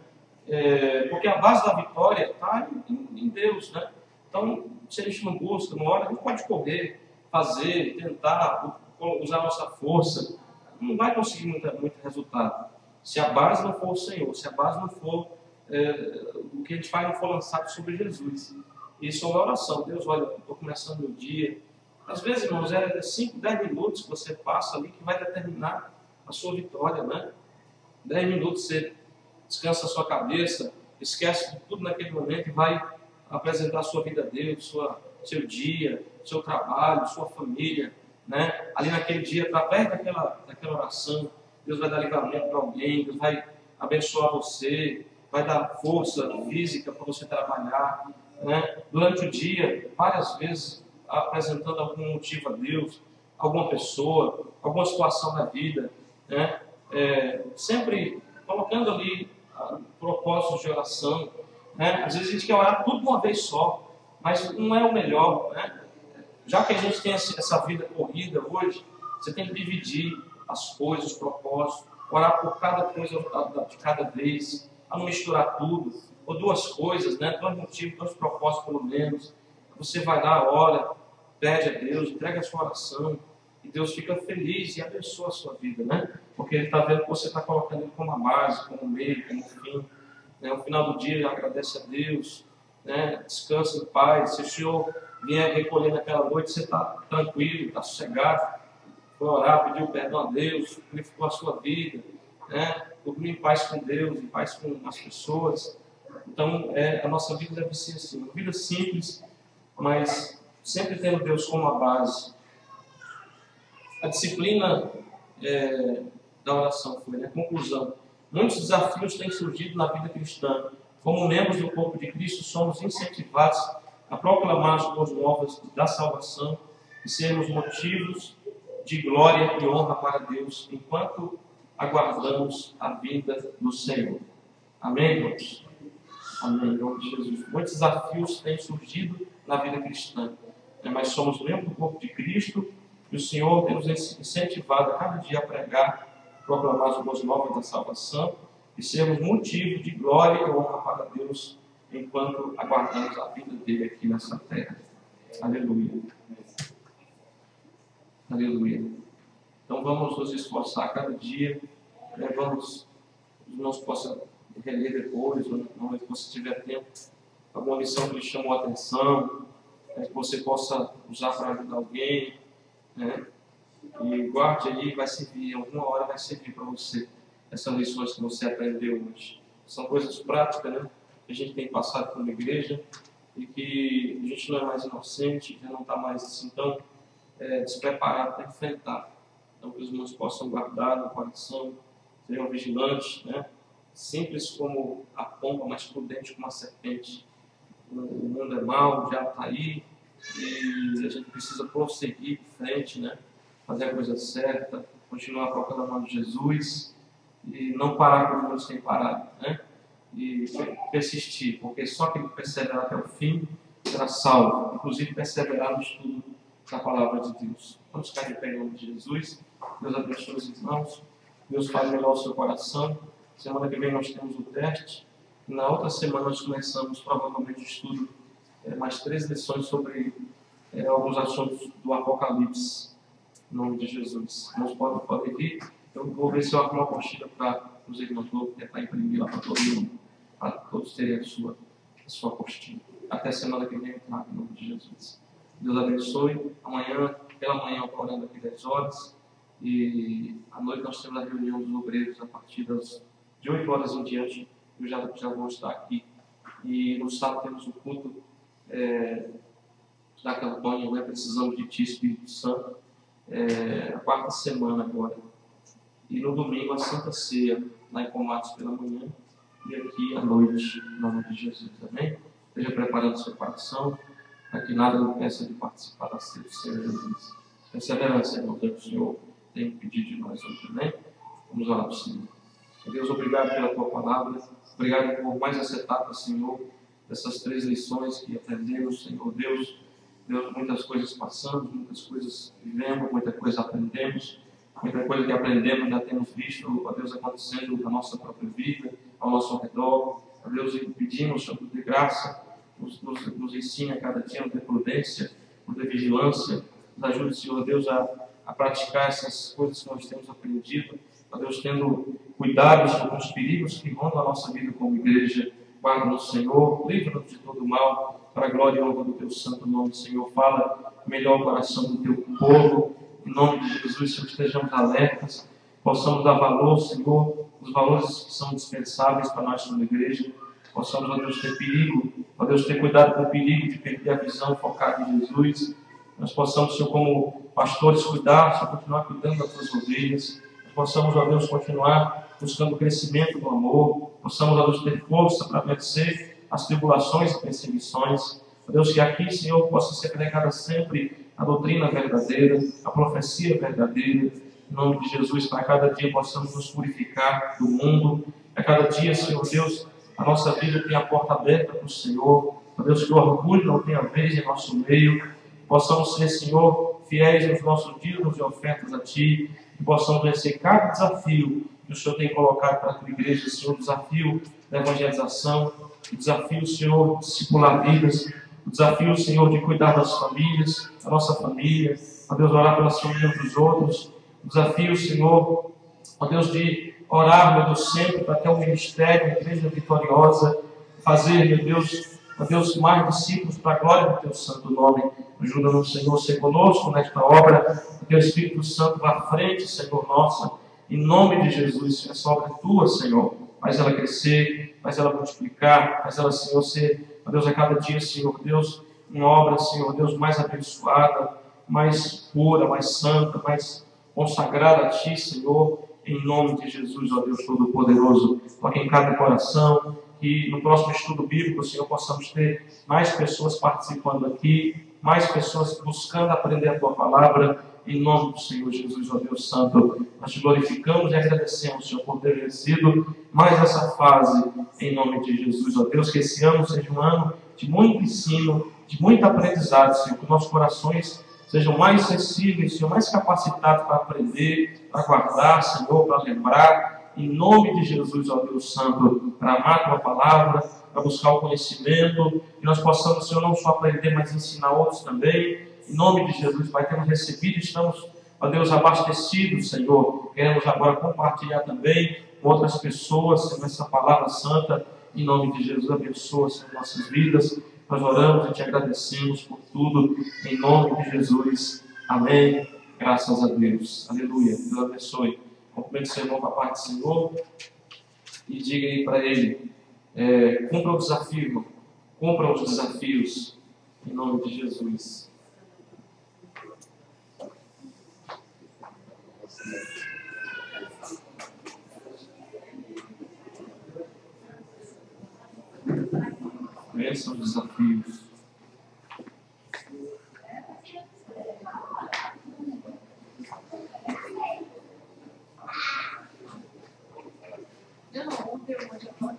A: Porque a base da vitória está em Deus, né? Então, se a gente não busca, não ora, a gente pode correr, fazer, tentar, usar a nossa força, não vai conseguir muito resultado. Se a base não for o Senhor, se a base não for o que a gente faz, não for lançado sobre Jesus. E sobre a oração: Deus, olha, estou começando o dia. Às vezes, irmãos, 5, 10 minutos que você passa ali que vai determinar a sua vitória, né? 10 minutos você descansa a sua cabeça, esquece de tudo naquele momento e vai apresentar a sua vida a Deus, seu dia, seu trabalho, sua família, né? Ali naquele dia, através daquela oração, Deus vai dar livramento para alguém, Deus vai abençoar você, vai dar força física para você trabalhar, né? Durante o dia, várias vezes apresentando algum motivo a Deus, alguma pessoa, alguma situação da vida, né? Sempre colocando ali propósitos de oração, né? Às vezes a gente quer orar tudo de uma vez só, mas não é o melhor, né? Já que a gente tem essa vida corrida hoje, você tem que dividir as coisas, os propósitos, orar por cada coisa de cada vez, a não misturar tudo, ou duas coisas, né? 2 motivos, 2 propósitos pelo menos. Você vai lá, ora, pede a Deus, entrega a sua oração, e Deus fica feliz e abençoa a sua vida, né? Porque Ele está vendo que você está colocando Ele como a base, como meio, como fim. Né? No final do dia, agradece a Deus, né? Descansa em paz. Se o Senhor vier recolher naquela noite, você está tranquilo, está sossegado, foi orar, pediu perdão a Deus, purificou a sua vida, né? Dormir em paz com Deus, em paz com as pessoas. Então, a nossa vida deve ser assim, uma vida simples, mas sempre tendo Deus como a base. A disciplina da oração foi, né? Conclusão. Muitos desafios têm surgido na vida cristã. Como membros do corpo de Cristo, somos incentivados a proclamar as boas novas da salvação e sermos motivos de glória e honra para Deus, enquanto aguardamos a vinda do Senhor. Amém, irmãos? Amém, em nome de Jesus. Muitos desafios têm surgido na vida cristã, mas somos membros do corpo de Cristo e o Senhor tem nos incentivado a cada dia a pregar, proclamar as boas novas da salvação e sermos motivo de glória e honra para Deus enquanto aguardamos a vinda dele aqui nessa terra. Aleluia. Aleluia. Então vamos nos esforçar cada dia, os irmãos possam reler depois, ou não, se você tiver tempo, alguma lição que lhe chamou a atenção, que você possa usar para ajudar alguém, né? E guarde aí, vai servir, alguma hora vai servir para você essas lições que você aprendeu hoje. São coisas práticas, né? Que a gente tem passado como igreja e que a gente não é mais inocente, já não está mais assim tão despreparado para enfrentar. Então que os irmãos possam guardar no coração, sejam vigilantes, né? Simples como a pomba, mas prudente como a serpente. O mundo é mau, já está aí, e a gente precisa prosseguir de frente, né? Fazer a coisa certa, continuar proclamando Jesus e não parar como muitos têm parado, né? E persistir, porque só quem perseverar até o fim será salvo. Inclusive perseverar no estudo da palavra de Deus. Vamos ficar de pé em nome de Jesus. Deus abençoe os irmãos. Deus fale melhor o seu coração. Semana que vem nós temos o teste. Na outra semana nós começamos provavelmente o estudo, mais 3 lições sobre alguns assuntos do Apocalipse. Em nome de Jesus. Irmãos podem vir. Eu vou ver se eu arrumo uma apostila para os irmãos. Vou tentar imprimir lá para todo mundo. Para todos terem a sua apostila. Até semana que vem, em nome de Jesus. Deus abençoe. Pela manhã, eu estou orando aqui 10 horas. E à noite nós temos a reunião dos obreiros a partir de 8 horas em diante. Eu já vou estar aqui. E no sábado temos o culto da campanha, né? Precisamos de Ti, Espírito Santo. A 4ª semana agora. E no domingo a Santa Ceia, lá em Comatos pela manhã. E aqui à noite, em nome de Jesus. Amém? Esteja preparando seu coração, para que nada não peça de participar da ceia do Senhor Jesus. Perseverança, irmão, que o Senhor tem pedido de nós hoje, amém? Vamos orar para o Senhor. Deus, obrigado pela Tua palavra. Obrigado por mais essa etapa, Senhor, dessas 3 lições que aprendemos, Senhor Deus. Deus, muitas coisas passamos, muitas coisas vivemos, muita coisa aprendemos. Muita coisa que aprendemos já temos visto, ó Deus, acontecendo na nossa própria vida, ao nosso redor. Ó Deus, e pedimos, Senhor, de graça, nos ensine a cada dia a ter prudência, a ter vigilância. Nos ajude, Senhor Deus, a praticar essas coisas que nós temos aprendido. Ó Deus, tendo cuidado, Senhor, com os perigos que rondam a nossa vida como igreja. Guarda-nos, Senhor, livra-nos de todo mal, para a glória e honra do Teu santo nome, Senhor. Fala melhor o coração do Teu povo. Em nome de Jesus, Senhor, estejamos alertas, possamos dar valor, Senhor, os valores que são dispensáveis para nós como igreja. Possamos, ó Deus, ter perigo, ó Deus, ter cuidado com o perigo de perder a visão focada em Jesus. Nós possamos, Senhor, como pastores, cuidar, Senhor, continuar cuidando das Tuas ovelhas. Nós possamos, ó Deus, continuar buscando o crescimento do amor. Possamos, ó Deus, ter força para vencer as tribulações e perseguições. Ó Deus, que aqui, Senhor, possa ser pregada sempre a doutrina verdadeira, a profecia verdadeira. Em nome de Jesus, para cada dia possamos nos purificar do mundo. A cada dia, Senhor Deus, a nossa vida tem a porta aberta para o Senhor. Ó Deus, que o orgulho não tenha vez em nosso meio. Possamos ser, Senhor, fiéis nos nossos dízimos e ofertas a Ti. Que possamos vencer cada desafio que o Senhor tem colocado para a Tua igreja, Senhor. O desafio da evangelização, o desafio, Senhor, de discipular vidas, o desafio, Senhor, de cuidar das famílias, da nossa família, ó Deus, orar pelas famílias dos outros, o desafio, Senhor, ó Deus, de orar, meu Deus, sempre para ter um ministério, uma igreja vitoriosa, fazer, meu Deus, ó Deus, mais discípulos para a glória do Teu santo nome. Ajuda-nos, Senhor, a ser conosco nesta obra, que o Espírito Santo vá à frente, Senhor, nossa, em nome de Jesus. Essa obra é Tua, Senhor, faz ela crescer, faz ela multiplicar, faz ela, Senhor, ser, ó Deus, a cada dia, Senhor Deus, uma obra, Senhor Deus, mais abençoada, mais pura, mais santa, mais consagrada a Ti, Senhor, em nome de Jesus, ó Deus Todo-Poderoso. Toque em cada coração, que no próximo estudo bíblico, Senhor, possamos ter mais pessoas participando aqui, mais pessoas buscando aprender a Tua palavra, em nome do Senhor Jesus, ó Deus Santo. Nós Te glorificamos e agradecemos, Senhor, por ter vencido mais essa fase, em nome de Jesus, ó Deus. Que esse ano seja um ano de muito ensino, de muito aprendizado, Senhor, que nossos corações sejam mais sensíveis, Senhor, mais capacitados para aprender, para guardar, Senhor, para lembrar, em nome de Jesus, ó Deus Santo, para amar a Tua palavra, para buscar o conhecimento, que nós possamos, Senhor, não só aprender, mas ensinar outros também. Em nome de Jesus, Pai, temos recebido, estamos, ó Deus, abastecidos, Senhor. Queremos agora compartilhar também com outras pessoas, Senhor, essa palavra santa. Em nome de Jesus, abençoa, Senhor, nossas vidas. Nós oramos e Te agradecemos por tudo. Em nome de Jesus. Amém. Graças a Deus. Aleluia. Deus abençoe. Cumprimente seu irmão com a parte do Senhor. E diga aí para ele, cumpra o desafio, irmão. Cumpra os desafios. Em nome de Jesus. Esses são os desafios. Eu não,